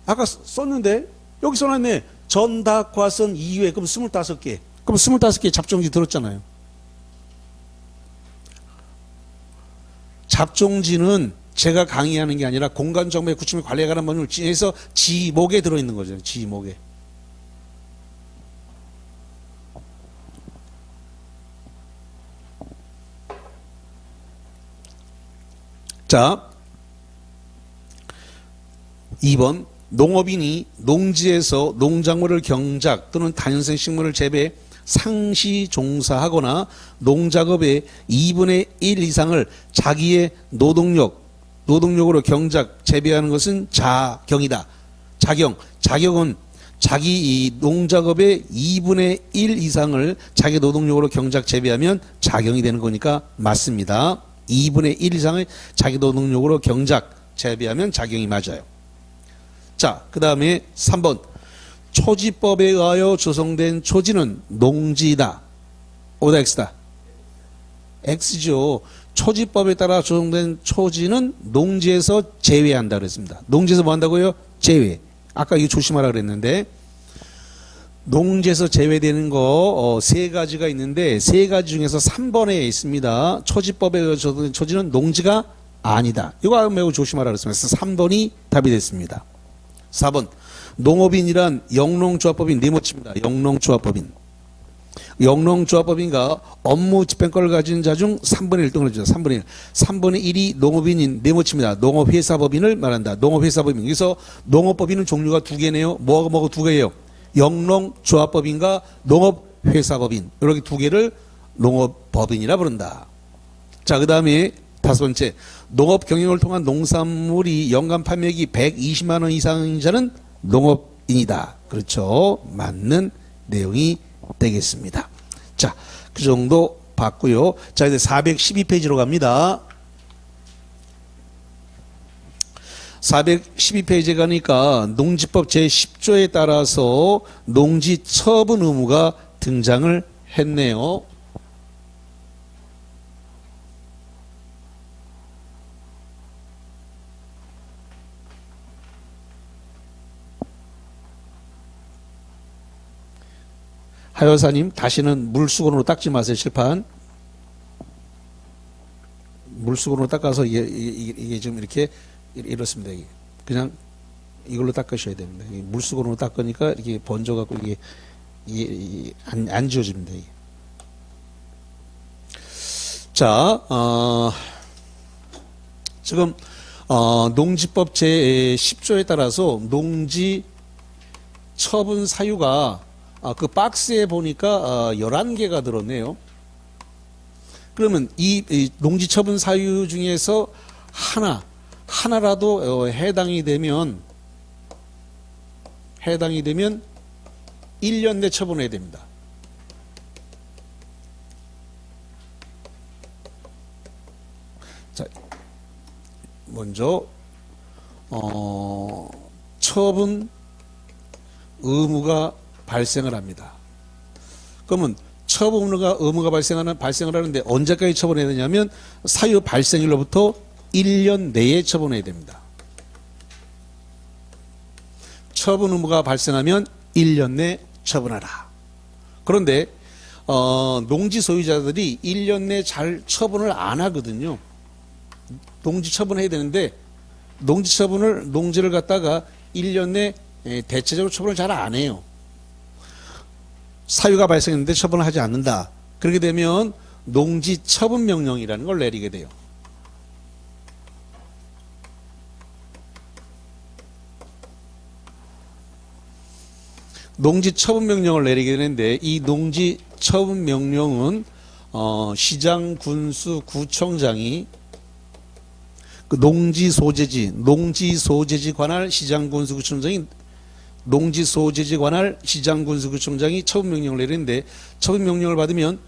[SPEAKER 1] 아까 썼는데 여기 써놨네. 전답 과선 이외에 그럼 25개. 그럼 25개 잡종지 들었잖아요. 잡종지는 제가 강의하는 게 아니라 공간정보의 구축 및 관리에 관한 법률을 해서 지목에 들어있는 거죠. 지목에. 자, 2번 농업인이 농지에서 농작물을 경작 또는 다연생 식물을 재배 상시 종사하거나 농작업의 2분의 1 이상을 자기의 노동력으로 경작 재배하는 것은 자경이다. 자경은 자기 이 농작업의 2분의 1 이상을 자기 노동력으로 경작 재배하면 자경이 되는 거니까 맞습니다. 2분의 1 이상을 자기 노동력으로 경작 재배하면 자경이 맞아요. 자, 그 다음에 3번 초지법에 의하여 조성된 초지는 농지다. O다 X다. X죠. 초지법에 따라 조성된 초지는 농지에서 제외한다 그랬습니다. 농지에서 뭐 한다고요? 제외. 아까 이거 조심하라 그랬는데 농지에서 제외되는 거 세 가지가 있는데 세 가지 중에서 3번에 있습니다. 초지법에 의하여 조성된 초지는 농지가 아니다. 이거 매우 조심하라 그랬습니다. 그래서 3번이 답이 됐습니다. 4번 농업인이란 영농조합법인 네모칩니다. 영농조합법인. 영농조합법인과 업무 집행권을 가진 자 중 3분의 1등을 해주죠. 3분의 1. 3분의 1이 농업인인 네모칩니다. 농업회사법인을 말한다. 농업회사법인. 그래서 농업법인은 종류가 두 개네요. 뭐가 두 개예요? 영농조합법인과 농업회사법인. 이렇게 두 개를 농업법인이라 부른다. 자, 그 다음에 5번째. 농업 경영을 통한 농산물이 연간 판매액이 120만 원 이상인 자는 농업인이다. 그렇죠. 맞는 내용이 되겠습니다. 자, 그 정도 봤고요. 자, 이제 412페이지로 갑니다. 412페이지에 가니까 농지법 제10조에 따라서 농지 처분 의무가 등장을 했네요. 하여사님, 다시는 물수건으로 닦지 마세요, 칠판. 물수건으로 닦아서 이게 좀 이렇게 이렇습니다. 이게. 그냥 이걸로 닦으셔야 됩니다. 물수건으로 닦으니까 이렇게 번져갖고 이게 안 지워집니다. 이게. 자, 지금 농지법 제10조에 따라서 농지 처분 사유가 그 박스에 보니까 11개가 들었네요. 그러면 이 농지 처분 사유 중에서 하나라도 해당이 되면 1년 내 처분해야 됩니다. 자, 먼저 처분 의무가 발생을 합니다. 그러면 처분 의무가 발생을 하는데 언제까지 처분해야 되냐면 사유 발생일로부터 1년 내에 처분해야 됩니다. 처분 의무가 발생하면 1년 내 처분하라. 그런데 농지 소유자들이 1년 내 잘 처분을 안 하거든요. 농지 처분해야 되는데 농지를 갖다가 1년 내 대체적으로 처분을 잘 안 해요. 사유가 발생했는데 처분을 하지 않는다. 그렇게 되면 농지 처분 명령이라는 걸 내리게 돼요. 농지 처분 명령을 내리게 되는데 이 농지 처분 명령은 시장, 군수, 구청장이 그 농지 소재지 관할 시장, 군수, 구청장이 농지 소재지 관할 시장, 군수, 구청장이 처분 명령을 내리는데 처분 명령을 받으면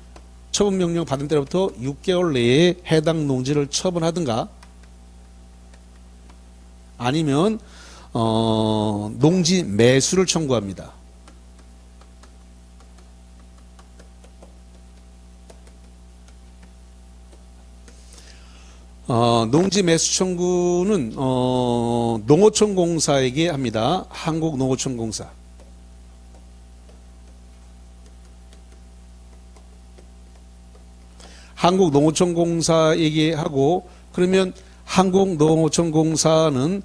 [SPEAKER 1] 처분 명령 받은 때로부터 6개월 내에 해당 농지를 처분하든가 아니면 농지 매수를 청구합니다. 농지 매수 청구는 농어촌공사에게 합니다. 한국농어촌공사. 한국농어촌공사에게 하고 그러면 한국농어촌공사는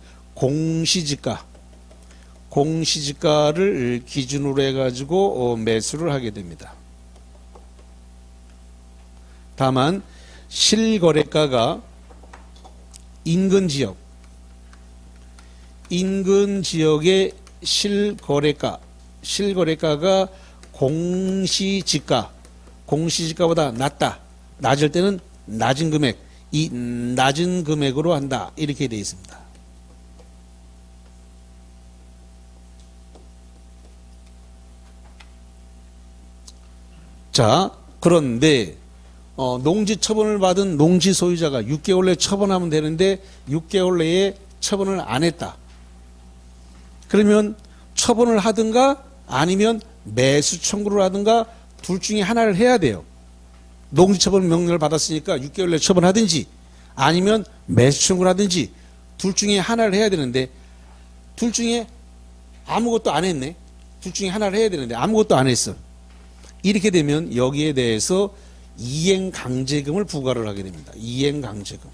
[SPEAKER 1] 공시지가를 기준으로 해가지고 매수를 하게 됩니다. 다만 실거래가가 인근 지역의 실거래가가 공시지가보다 낮을 때는 낮은 금액, 이 낮은 금액으로 한다. 이렇게 되어 있습니다. 자, 그런데 농지 처분을 받은 농지 소유자가 6개월 내에 처분하면 되는데 6개월 내에 처분을 안 했다. 그러면 처분을 하든가 아니면 매수 청구를 하든가 둘 중에 하나를 해야 돼요. 농지 처분 명령을 받았으니까 6개월 내에 처분하든지 아니면 매수 청구를 하든지 둘 중에 하나를 해야 되는데 둘 중에 아무것도 안 했네. 둘 중에 하나를 해야 되는데 아무것도 안 했어. 이렇게 되면 여기에 대해서 이행강제금을 부과를 하게 됩니다. 이행강제금.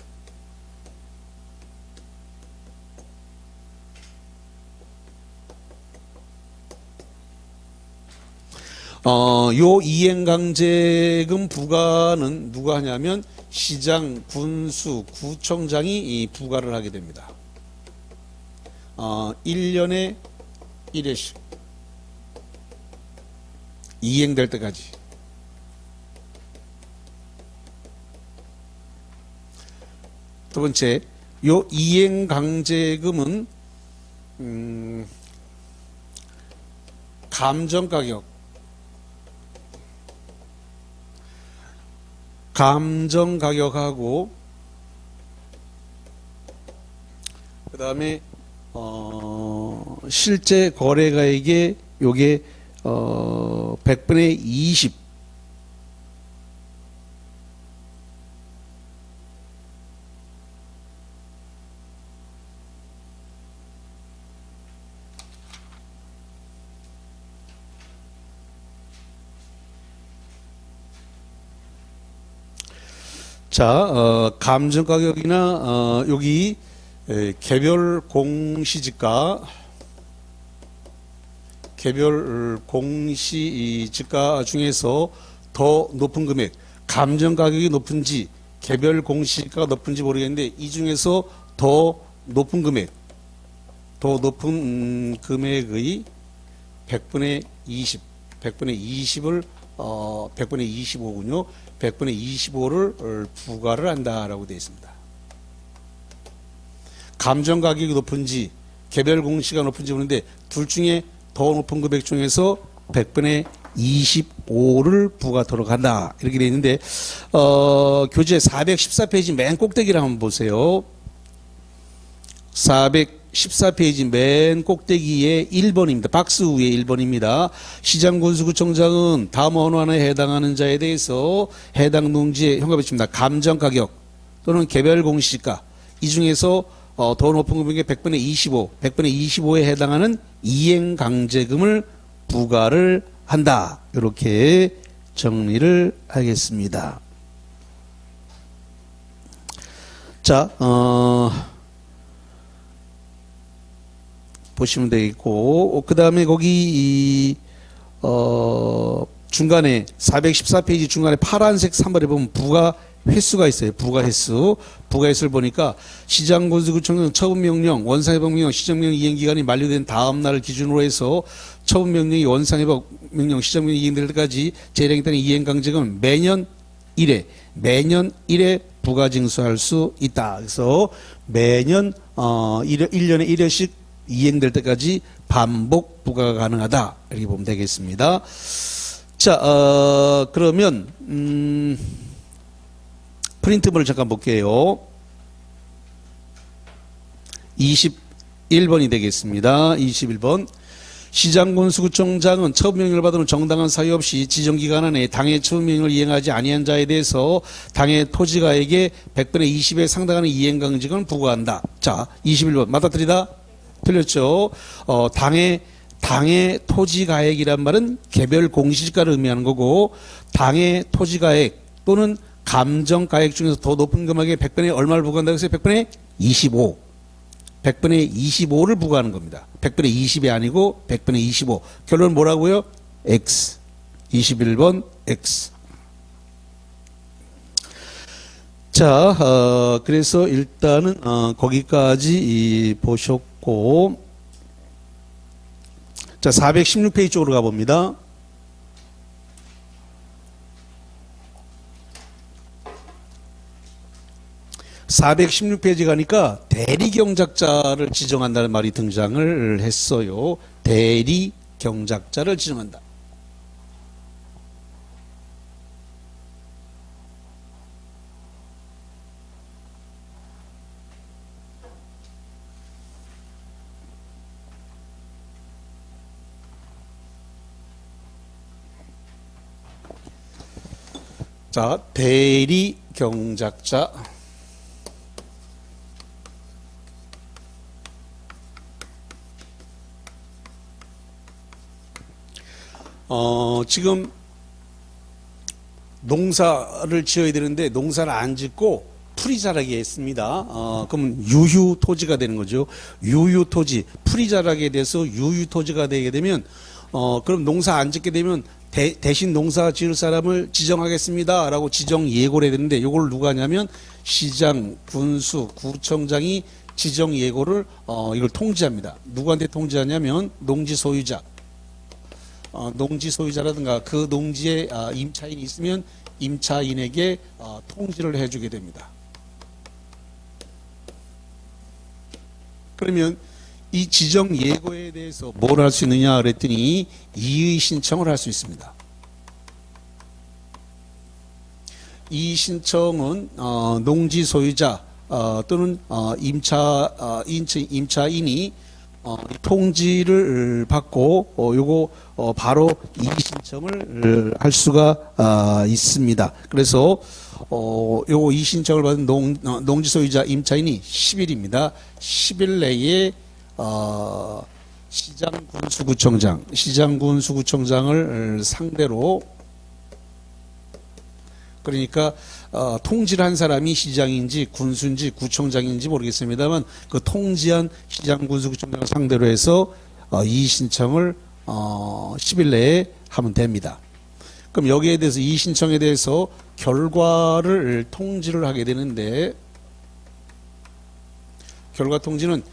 [SPEAKER 1] 요 이행강제금 부과는 누가 하냐면 시장, 군수, 구청장이 부과를 하게 됩니다. 1년에 1회씩 이행될 때까지. 두 번째, 요 이행강제금은 감정가격하고 그 다음에 실제 거래가액의 요게 100분의 자, 감정가격이나 여기 개별 공시지가 중에서 더 높은 금액, 감정가격이 높은지 개별 공시지가가 높은지 모르겠는데 이 중에서 더 높은 금액의 100분의 20, 100분의 20을 100분의 25군요. 100분의 25를 부과를 한다라고 되어 있습니다. 감정 가격이 높은지 개별 공시가 높은지 보는데 둘 중에 더 높은 금액 중에서 100분의 25를 부과하도록 한다. 이렇게 되어 있는데 교재 414페이지 맨 꼭대기를 한번 보세요. 414페이지 맨 꼭대기에 1번입니다. 박스 위에 1번입니다. 시장군수구청장은 다음 어느 하나에 해당하는 자에 대해서 해당 농지의 현금을 칩니다. 감정가격 또는 개별공시지가 이 중에서 더 높은 금액의 100분의 25, 100분의 25에 해당하는 이행강제금을 부과를 한다. 이렇게 정리를 하겠습니다. 자, 보시면 되겠고, 그 다음에 거기, 중간에, 414페이지 중간에 파란색 3번에 보면 부가 횟수가 있어요. 부가 횟수. 부가 횟수를 보니까 시장군수구청은 처분명령, 원상회복명령, 시정명령 이행기간이 만료된 다음 날을 기준으로 해서 처분명령이 원상회복명령, 시정명령 이행될 때까지 재량에 따른 이행강제금은 매년 1회 부가징수할 수 있다. 그래서 매년, 1년에 1회씩 이행될 때까지 반복 부과가 가능하다. 이렇게 보면 되겠습니다. 자, 그러면, 프린트본을 잠깐 볼게요. 21번이 되겠습니다. 21번. 시장군수구청장은 처분명령을 받은 정당한 사유 없이 지정기간 안에 당해 처분명령을 이행하지 아니한 자에 대해서 당해 토지가액의 100분의 20에 상당하는 이행강제금을 부과한다. 자, 21번. 맞닥뜨리다? 틀렸죠. 당해 토지가액이란 말은 개별 공시지가를 의미하는 거고, 당해 토지가액 또는 감정가액 중에서 더 높은 금액의 100분의 얼마를 부과한다고 해서 100분의 25. 100분의 25를 부과하는 겁니다. 100분의 20이 아니고 100분의 25. 결론은 뭐라고요? X. 21번 X. 자, 그래서 일단은 거기까지 보셨고, 자, 416페이지 쪽으로 가봅니다. (416페이지) 가니까 대리경작자를 지정한다는 말이 등장을 했어요. 대리경작자를 지정한다. 자, 대리경작자. 지금 농사를 지어야 되는데 농사를 안 짓고 풀이 자라게 했습니다. 그럼 유휴 토지가 되는 거죠. 유휴 토지, 풀이 자라게 돼서 유휴 토지가 되게 되면 그럼 농사 안 짓게 되면 대신 농사 지을 사람을 지정하겠습니다 라고 지정 예고를 해야 되는데 이걸 누가 하냐면 시장, 군수, 구청장이 지정 예고를 이걸 통지합니다. 누구한테 통지하냐면 농지 소유자. 농지 소유자라든가 그 농지에 임차인이 있으면 임차인에게 통지를 해주게 됩니다. 그러면 이 지정 예고에 대해서 뭘 할 수 있느냐 그랬더니 이의 신청을 할 수 있습니다. 이의 신청은 농지 소유자 또는 임차인이 통지를 받고 요거 바로 이의 신청을 할 수가 있습니다. 그래서 요거 이의 신청을 받은 농지 소유자 임차인이 10일입니다. 10일 내에 시장군수구청장을 상대로 그러니까 통지를 한 사람이 시장인지 군수인지 구청장인지 모르겠습니다만 그 통지한 시장, 군수, 구청장을 상대로 해서 이의 신청을 10일 내에 하면 됩니다. 그럼 여기에 대해서 이의 신청에 대해서 결과를 통지를 하게 되는데, 결과 통지는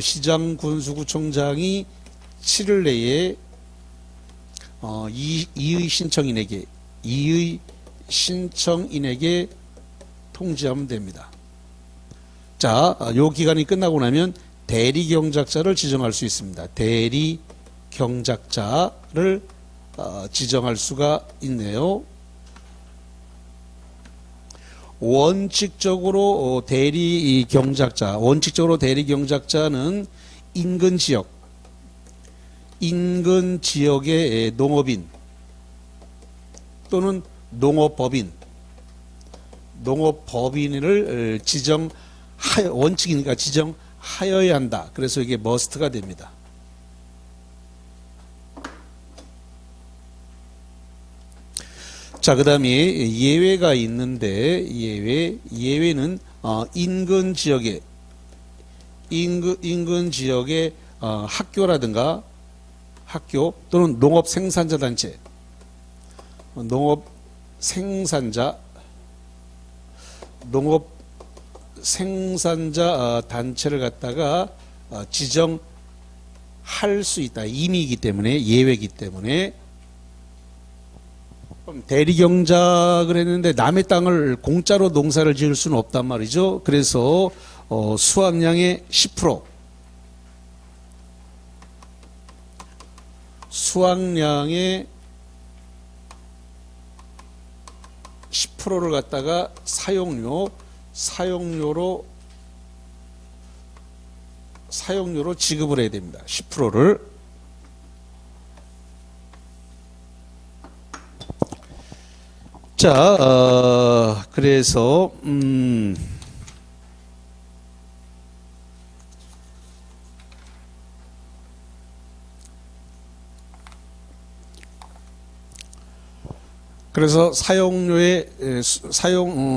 [SPEAKER 1] 시장, 군수, 구청장이 7일 내에 이의 신청인에게 통지하면 됩니다. 자, 요 기간이 끝나고 나면 대리경작자를 지정할 수 있습니다. 대리경작자를 지정할 수가 있네요. 원칙적으로 대리경작자는 인근 지역의 농업인 또는 농업법인을 원칙이니까 지정하여야 한다. 그래서 이게 머스트가 됩니다. 자, 그 다음에 예외가 있는데, 예외는 인근 지역의 학교라든가 학교 또는 농업 생산자 단체, 농업 생산자 단체를 갖다가 지정할 수 있다. 임의이기 때문에, 예외이기 때문에. 대리경작을 했는데 남의 땅을 공짜로 농사를 지을 수는 없단 말이죠. 그래서 수확량의 10%, 수확량의 10%를 갖다가 사용료로 지급을 해야 됩니다. 10%를. 자, 그래서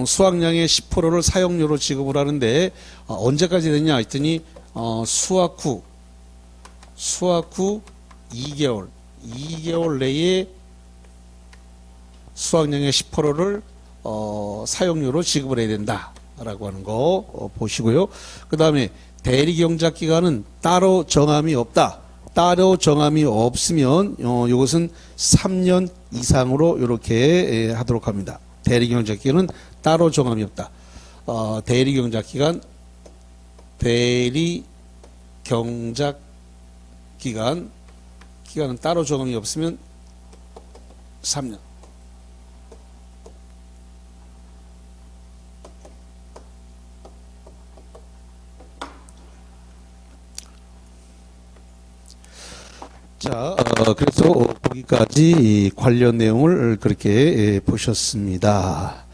[SPEAKER 1] 수확량의 10%를 사용료로 지급을 하는데 언제까지 되냐 했더니 수확 후 2개월 내에 수확량의 10%를 사용료로 지급을 해야 된다라고 하는 거 보시고요. 그 다음에 대리경작 기간은 따로 정함이 없다. 따로 정함이 없으면 이것은 3년 이상으로 이렇게 하도록 합니다. 대리경작 기간은 따로 정함이 없다. 대리경작 기간은 따로 정함이 없으면 3년. 자, 그래서 거기까지 관련 내용을 그렇게 보셨습니다.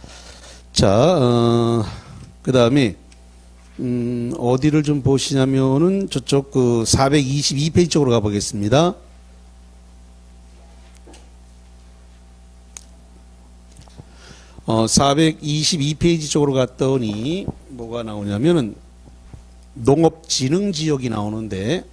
[SPEAKER 1] 자, 그 다음에 어디를 좀 보시냐면은 저쪽 422페이지 쪽으로 가보겠습니다. 어, 422페이지 쪽으로 갔더니 뭐가 나오냐면은 농업진흥지역이 나오는데,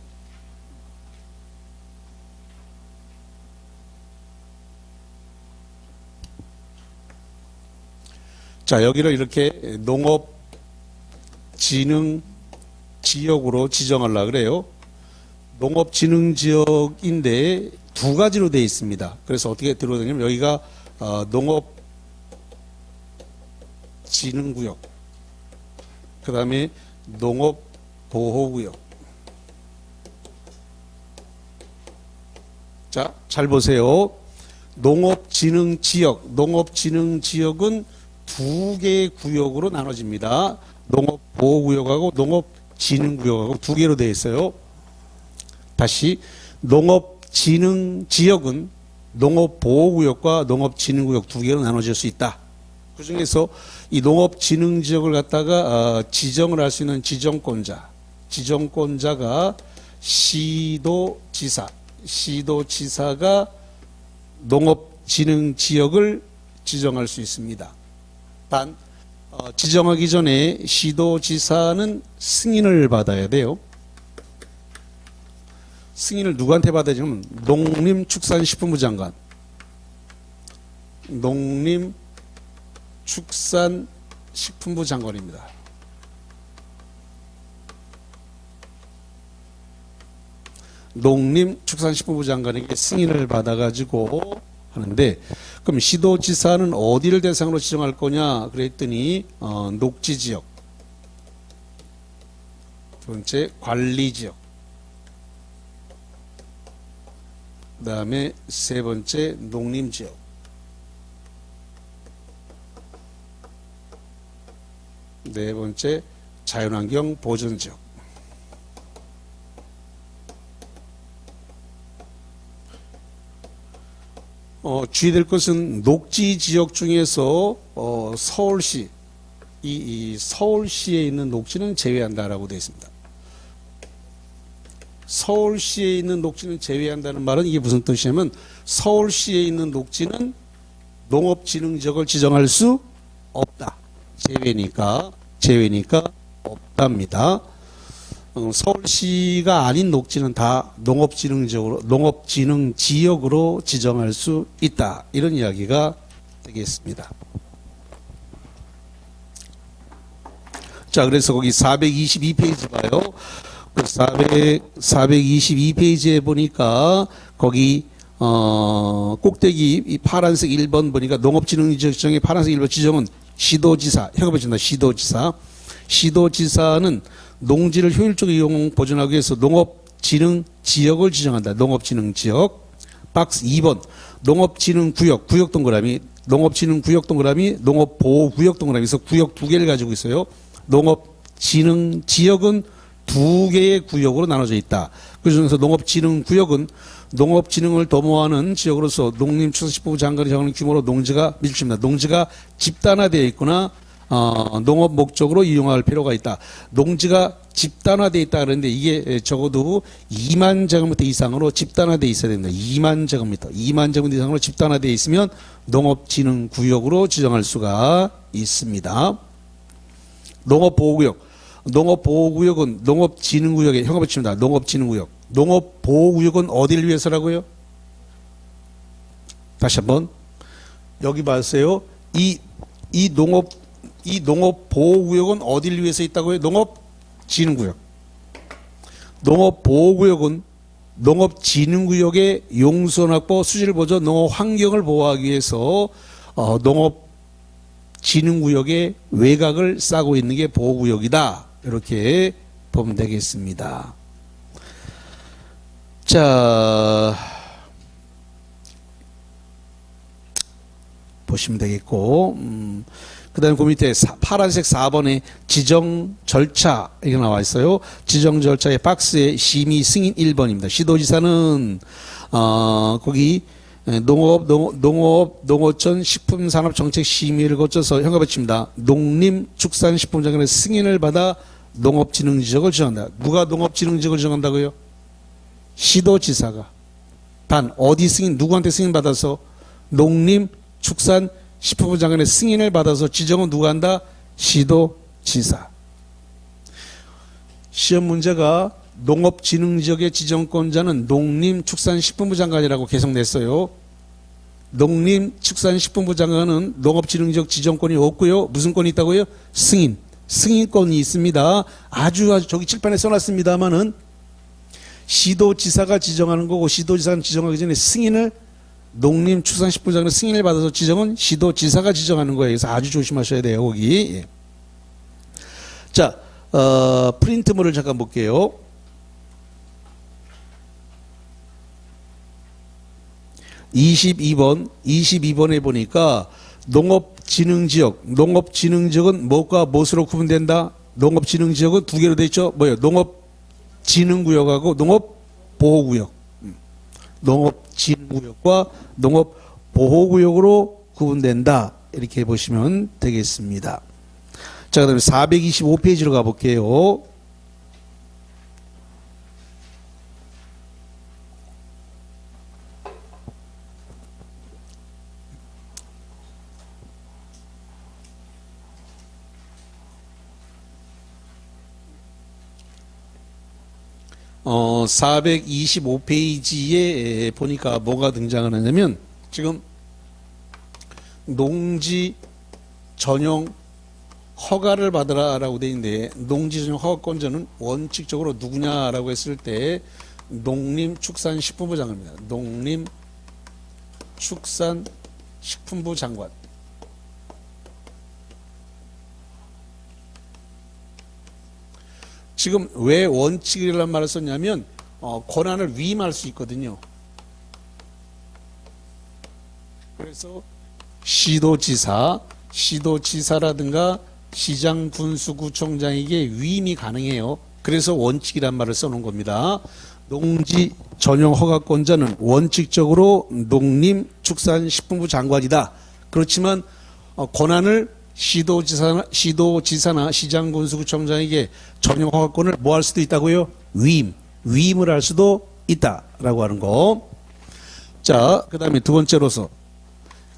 [SPEAKER 1] 자, 여기를 이렇게 농업진흥지역으로 지정하려고 그래요. 농업진흥지역인데 두 가지로 되어 있습니다. 그래서 어떻게 들어오냐면 여기가 농업진흥구역, 그 다음에 농업보호구역. 자, 잘 보세요. 농업진흥지역은 두 개의 구역으로 나눠집니다. 농업보호구역하고 농업진흥구역하고 두 개로 되어 있어요. 다시, 농업진흥지역은 농업보호구역과 농업진흥구역 두 개로 나눠질 수 있다. 그 중에서 이 농업진흥지역을 갖다가 지정을 할 수 있는 지정권자가 시도지사가 농업진흥지역을 지정할 수 있습니다. 단 지정하기 전에 시도지사는 승인을 받아야 돼요. 승인을 누구한테 받아야 되냐면 농림축산식품부 장관, 농림축산식품부 장관입니다. 농림축산식품부 장관에게 승인을 받아가지고 하는데, 그럼 시도지사는 어디를 대상으로 지정할 거냐 그랬더니 녹지지역, 두 번째 관리지역, 그 다음에 세 번째 농림지역, 네 번째 자연환경 보존지역. 주의될 것은 녹지 지역 중에서 서울시, 이 서울시에 있는 녹지는 제외한다라고 되어 있습니다. 서울시에 있는 녹지는 제외한다는 말은 이게 무슨 뜻이냐면, 서울시에 있는 녹지는 농업진흥지역을 지정할 수 없다. 제외니까 없답니다. 서울시가 아닌 녹지는 다 농업진흥지역으로 지정할 수 있다. 이런 이야기가 되겠습니다. 자, 그래서 거기 422페이지 봐요. 그 422페이지에 보니까 거기 꼭대기 이 파란색 1번 보니까 농업진흥지역 지정의 파란색 1번 지정은 시도지사, 혀가 시도지사는 농지를 효율적으로 이용 보존하기 위해서 농업진흥지역을 지정한다. 농업진흥지역. 박스 2번 농업진흥구역, 구역 동그라미, 농업진흥구역 동그라미, 농업보호구역 동그라미에서 구역 두 개를 가지고 있어요. 농업진흥지역은 두 개의 구역으로 나눠져 있다. 그중에서 농업진흥구역은 농업진흥을 도모하는 지역으로서 농림축산식품부 장관이 정하는 규모로 농지가 밀집입니다. 농지가 집단화되어 있거나 농업 목적으로 이용할 필요가 있다. 농지가 집단화되어 있다 그러는데 이게 적어도 2만 제곱미터 이상으로 집단화되어 있어야 됩니다. 2만 제곱미터 이상으로 집단화되어 있으면 농업진흥구역으로 지정할 수가 있습니다. 농업보호구역은 농업진흥구역에 형을 붙입니다. 농업진흥구역. 농업보호구역은 어디를 위해서라고요? 다시 한번 여기 봤어요. 이 농업보호구역은 어디를 위해서 있다고요? 농업진흥구역. 농업보호구역은 농업진흥구역의 용수원 확보, 수질 보존, 농업환경을 보호하기 위해서 농업진흥구역의 외곽을 싸고 있는 게 보호구역이다. 이렇게 보면 되겠습니다. 자, 보시면 되겠고, 그 다음에 그 밑에 파란색 4번에 지정 절차 이게 나와 있어요. 지정 절차의 박스에 심의 승인 1번입니다. 시도지사는 거기 농어촌 식품산업정책 심의를 거쳐서 형과 붙입니다. 농림축산식품장관의 승인을 받아 농업진흥지역을 지정한다. 누가 농업진흥지역을 지정한다고요? 시도지사가. 단 어디 승인, 누구한테 승인 받아서? 농림축산식품부 장관의 승인을 받아서 지정은 누가 한다? 시도지사. 시험 문제가 농업진흥지역의 지정권자는 농림축산식품부 장관이라고 개성냈어요. 농림축산식품부 장관은 농업진흥지역 지정권이 없고요. 무슨 권이 있다고요? 승인권이 있습니다. 아주 저기 칠판에 써놨습니다만은 시도지사가 지정하는 거고, 시도지사는 지정하기 전에 승인을 농림축산식품부 장관의 승인을 받아서 지정은 시도지사가 지정하는 거예요. 그래서 아주 조심하셔야 돼요. 거기. 예. 자, 프린트물을 잠깐 볼게요. 22번에 보니까 농업진흥지역은 무엇과 무엇으로 구분된다? 농업진흥지역은 두 개로 되어 있죠. 뭐예요? 농업진흥구역하고 농업보호구역. 농업진흥구역과 농업보호구역으로 구분된다. 이렇게 보시면 되겠습니다. 자, 그 다음에 425페이지로 가볼게요. 425페이지에 보니까 뭐가 등장을 하냐면 지금 농지 전용 허가를 받으라라고 되어 있는데 농지 전용 허가권자는 원칙적으로 누구냐라고 했을 때 농림축산식품부 장관입니다. 농림축산식품부 장관. 지금 왜 원칙이라는 말을 썼냐면 권한을 위임할 수 있거든요. 그래서 시도지사라든가 시장, 군수, 구청장에게 위임이 가능해요. 그래서 원칙이란 말을 써놓은 겁니다. 농지 전용 허가권자는 원칙적으로 농림축산식품부 장관이다. 그렇지만 권한을 시도지사나 시장, 군수, 구청장에게 전용 허가권을 뭐 할 수도 있다고요? 위임을 할 수도 있다라고 하는 거. 자, 그 다음에 두 번째로서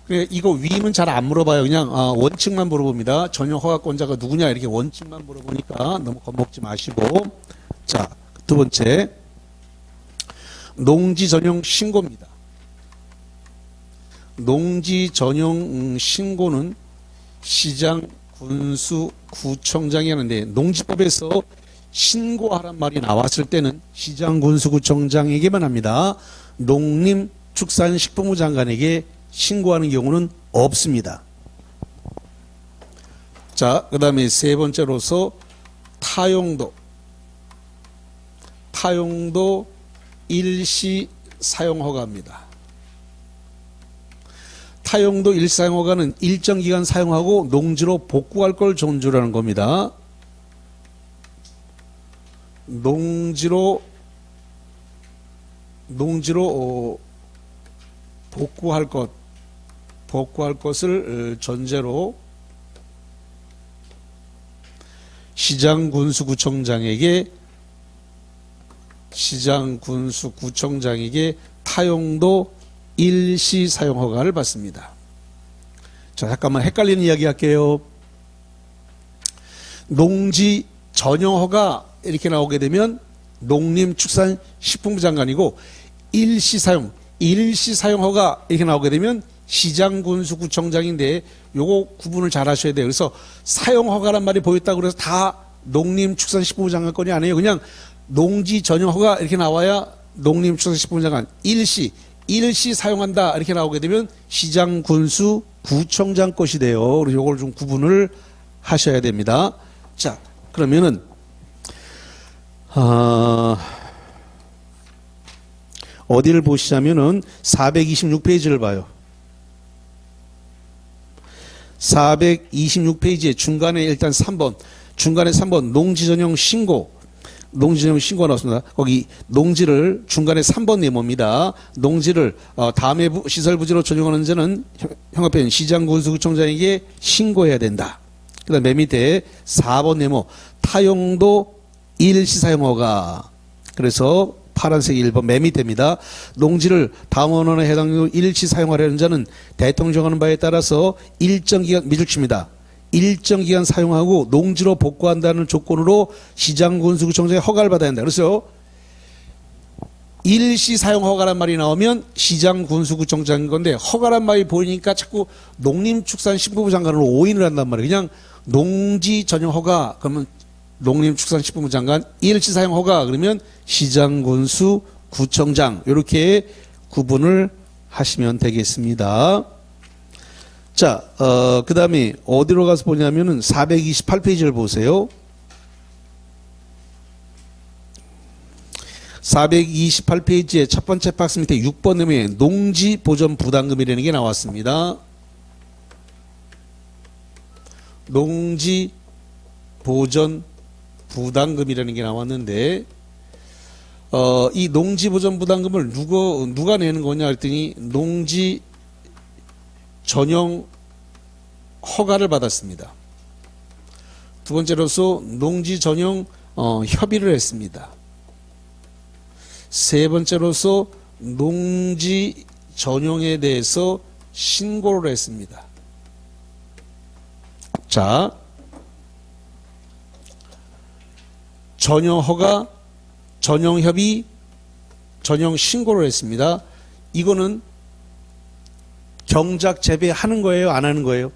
[SPEAKER 1] 이거 위임은 잘 안 물어봐요. 그냥 원칙만 물어봅니다. 전용 허가권자가 누구냐 이렇게 원칙만 물어보니까 너무 겁먹지 마시고. 자, 두 번째 농지 전용 신고입니다. 농지 전용 신고는 시장, 군수, 구청장이 하는데 농지법에서 신고하란 말이 나왔을 때는 시장, 군수, 구청장에게만 합니다. 농림축산식품부 장관에게 신고하는 경우는 없습니다. 자, 그 다음에 세 번째로서 타용도 일시 사용허가입니다. 타용도 일사용허가는 일정 기간 사용하고 농지로 복구할 걸 존중하는 겁니다. 농지로 복구할 것을 전제로 시장, 군수, 구청장에게 타용도 일시 사용 허가를 받습니다. 자, 잠깐만 헷갈리는 이야기 할게요. 농지 전용 허가 이렇게 나오게 되면 농림축산식품부 장관이고 일시 사용 허가 이렇게 나오게 되면 시장, 군수, 구청장인데 요거 구분을 잘 하셔야 돼요. 그래서 사용 허가란 말이 보였다고 그래서 다 농림축산식품부 장관 건이 아니에요. 그냥 농지 전용 허가 이렇게 나와야 농림축산식품부 장관 일시 사용한다 이렇게 나오게 되면 시장, 군수, 구청장 것이 돼요. 그래서 요걸 좀 구분을 하셔야 됩니다. 자, 그러면은 어디를 보시자면은 426페이지를 봐요. 426페이지에 중간에 일단 3번 농지 전용 신고 나왔습니다. 거기 농지를 중간에 3번 네모입니다. 농지를 다음의 시설부지로 전용하는 자는 형합회원 시장, 군수, 구청장에게 신고해야 된다. 그 다음 맨 밑에 4번 네모 타용도 일시사용허가. 그래서 파란색 1번 맨 밑에입니다. 농지를 다음 원원에 해당되는 일시 사용하려는 자는 대통령 정하는 바에 따라서 일정 기간 미줄칩니다. 일정 기간 사용하고 농지로 복구한다는 조건으로 시장, 군수, 구청장의 허가를 받아야 한다. 그래서 일시 사용 허가란 말이 나오면 시장, 군수, 구청장인 건데 허가란 말이 보이니까 자꾸 농림축산식품부 장관으로 오인을 한단 말이에요. 그냥 농지 전용 허가 그러면 농림축산식품부 장관, 일시 사용 허가 그러면 시장, 군수, 구청장 이렇게 구분을 하시면 되겠습니다. 자, 그 다음에 어디로 가서 보냐면은 428페이지를 보세요. 428페이지의 첫 번째 박스 밑에 6번 내용에 농지 보전 부담금이라는 게 나왔습니다. 농지 보전 부담금이라는 게 나왔는데 이 농지 보전 부담금을 누가 내는 거냐 했더니 농지 전용 허가를 받았습니다. 두 번째로서 농지 전용 협의를 했습니다. 세 번째로서 농지 전용에 대해서 신고를 했습니다. 자, 전용 허가, 전용협의, 전용신고를 했습니다. 이거는 경작 재배하는 거예요? 안 하는 거예요?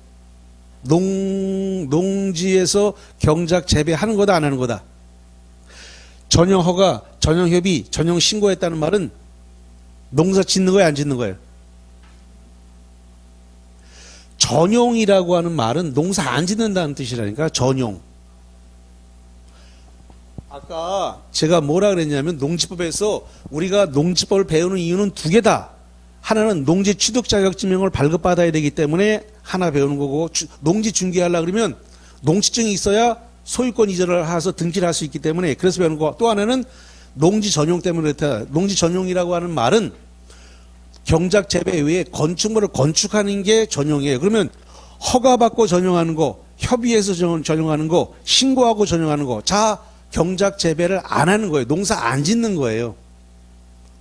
[SPEAKER 1] 농지에서 경작 재배하는 거다, 안 하는 거다? 전용허가, 전용협의, 전용신고했다는 말은 농사 짓는 거예요, 안 짓는 거예요? 전용이라고 하는 말은 농사 안 짓는다는 뜻이라니까. 전용. 아까 제가 뭐라 그랬냐면 농지법에서 우리가 농지법을 배우는 이유는 두 개다. 하나는 농지 취득 자격증명을 발급받아야 되기 때문에 하나 배우는 거고, 농지 중개하려고 그러면 농지증이 있어야 소유권 이전을 해서 등기를 할 수 있기 때문에 그래서 배우는 거. 또 하나는 농지 전용 때문에 그렇다. 농지 전용이라고 하는 말은 경작 재배 외에 건축물을 건축하는 게 전용이에요. 그러면 허가받고 전용하는 거, 협의해서 전용하는 거, 신고하고 전용하는 거, 경작 재배를 안 하는 거예요. 농사 안 짓는 거예요.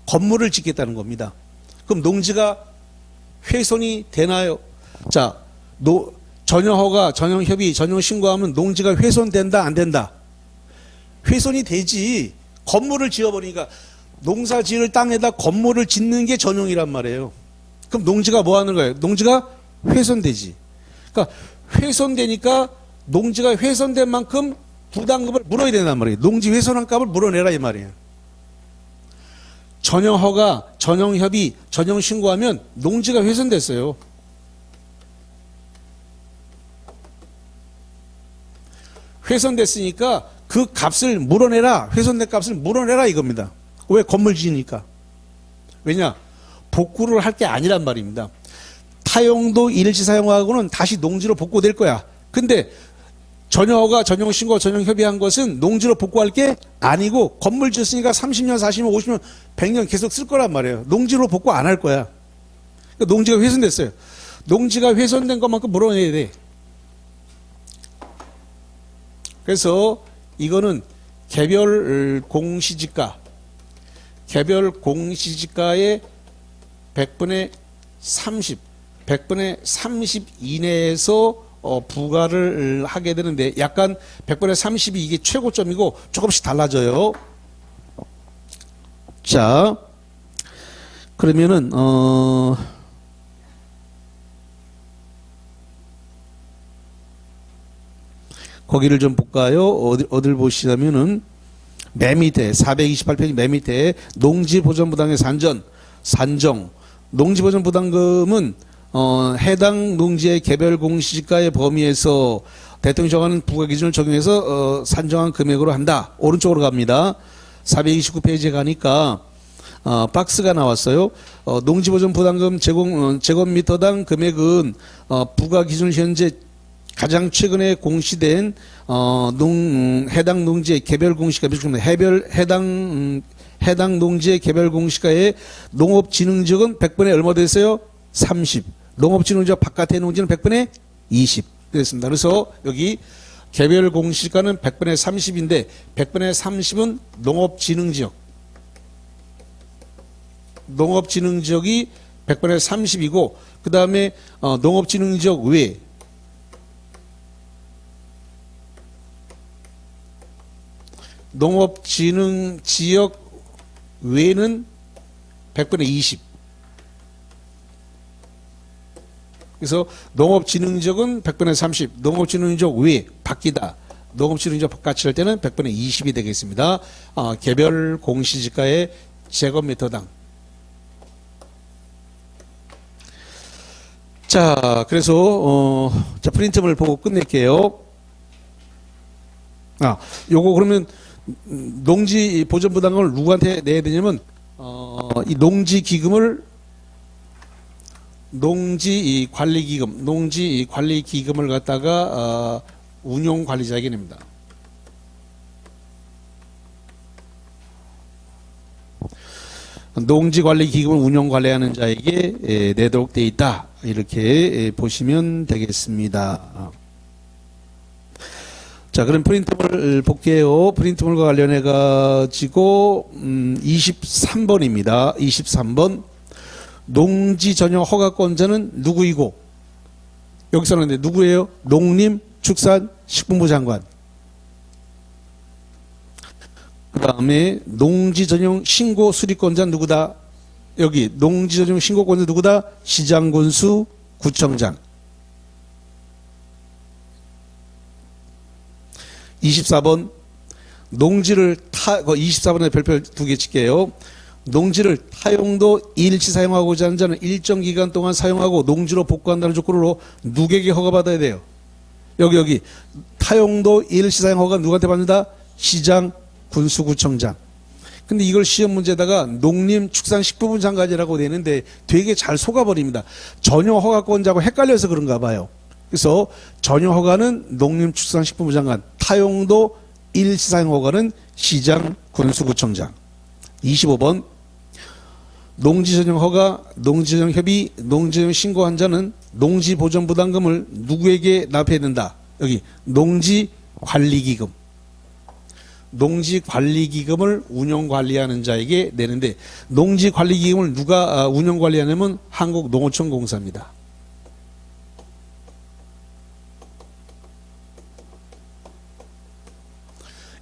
[SPEAKER 1] 건물을 짓겠다는 겁니다. 그럼 농지가 훼손이 되나요? 자, 전용허가, 전용협의, 전용신고하면 농지가 훼손된다, 안 된다? 훼손이 되지. 건물을 지어버리니까 농사 지을 땅에다 건물을 짓는 게 전용이란 말이에요. 그럼 농지가 뭐 하는 거예요? 농지가 훼손되지. 그러니까 훼손되니까 농지가 훼손된 만큼 부담금을 물어야 된단 말이에요. 농지 훼손한 값을 물어내라 이 말이에요. 전용허가, 전용협의, 전용신고하면 농지가 훼손됐어요. 훼손됐으니까 그 값을 물어내라. 훼손된 값을 물어내라 이겁니다. 왜? 건물 지으니까. 왜냐? 복구를 할 게 아니란 말입니다. 타용도 일시 사용하고는 다시 농지로 복구될 거야. 근데 전용허가, 전용신고, 전용협의한 것은 농지로 복구할 게 아니고 건물 지었으니까 30년, 40년, 50년, 100년 계속 쓸 거란 말이에요. 농지로 복구 안 할 거야. 그러니까 농지가 훼손됐어요. 농지가 훼손된 것만큼 물어내야 돼. 그래서 이거는 개별 공시지가, 개별 공시지가의 100분의 30, 100분의 30 이내에서 부과를 하게 되는데 약간 100분의 30이 이게 최고점이고 조금씩 달라져요. 자, 그러면은 거기를 좀 볼까요? 어딜 보시냐면은 맨 밑에 428페이지 맨 밑에 농지보전부담의 산정. 농지보전부담금은 해당 농지의 개별 공시지가의 범위에서 대통령이 정하는 부과 기준을 적용해서 산정한 금액으로 한다. 오른쪽으로 갑니다. 429페이지에 가니까 박스가 나왔어요. 농지보전 부담금 제곱미터당 금액은 부과 기준을 현재 가장 최근에 공시된 해당 농지의 개별 공시가 해당 농지의 개별 공시가의 농업진흥지역은 100분의 얼마 됐어요? 30. 농업진흥지역 바깥의 농지는 100분의 20 됐습니다. 그래서 여기 개별 공시가는 100분의 30인데 100분의 30은 농업진흥지역. 농업진흥지역이 100분의 30이고 그 다음에 농업진흥지역 외 농업진흥지역 외는 100분의 20. 그래서 농업진흥지역은 100분의 30, 농업진흥지역 외 바뀌다. 농업진흥지역 바깥이 할 때는 100분의 20이 되겠습니다. 개별 공시지가의 제곱미터당. 자, 그래서 자, 프린트물 보고 끝낼게요. 요거 그러면 농지 보전 부담금을 누구한테 내야 되냐면 이 농지 관리 기금을 갖다가 운용 관리자에게 냅니다. 농지 관리 기금을 운용 관리하는 자에게 내도록 되어 있다. 이렇게 보시면 되겠습니다. 자, 그럼 프린트물 볼게요. 프린트물과 관련해 가지고 23번입니다. 23번. 농지 전용 허가권자는 누구이고, 여기서는 누구예요? 농림축산식품부 장관. 그 다음에 농지 전용 신고 수리권자 누구다? 여기 농지 전용 신고권자 누구다? 시장, 군수, 구청장. 24번 농지를 24번에 별표 2개 칠게요. 농지를 타용도 일시 사용하고자 하는 자는 일정 기간 동안 사용하고 농지로 복구한다는 조건으로 누구에게 허가받아야 돼요? 여기 타용도 일시 사용 허가 누구한테 받는다? 시장, 군수구청장. 근데 이걸 시험 문제다가 농림축산식품부 장관이라고 되는데 되게 잘 속아버립니다. 전용 허가권자하고 헷갈려서 그런가 봐요. 그래서 전용 허가는 농림축산식품부 장관, 타용도 일시 사용 허가는 시장, 군수구청장. 25번 농지전용 허가, 농지전용 협의, 농지전용 신고한 자는 농지보전부담금을 누구에게 납해야 된다? 여기 농지관리기금. 농지관리기금을 운영관리하는 자에게 내는데 농지관리기금을 누가 운영관리하냐면 한국농어촌공사입니다.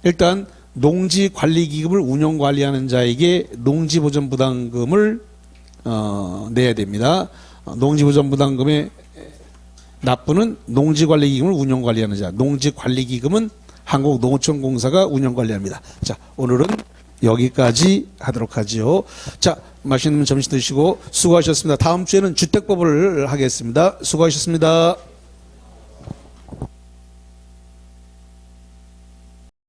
[SPEAKER 1] 일단 농지관리기금을 운영관리하는 자에게 농지보전부담금을 내야 됩니다. 농지보전부담금의 납부는 농지관리기금을 운영관리하는 자. 농지관리기금은 한국농어촌공사가 운영관리합니다. 자, 오늘은 여기까지 하도록 하지요. 자, 맛있는 점심 드시고 수고하셨습니다. 다음 주에는 주택법을 하겠습니다. 수고하셨습니다.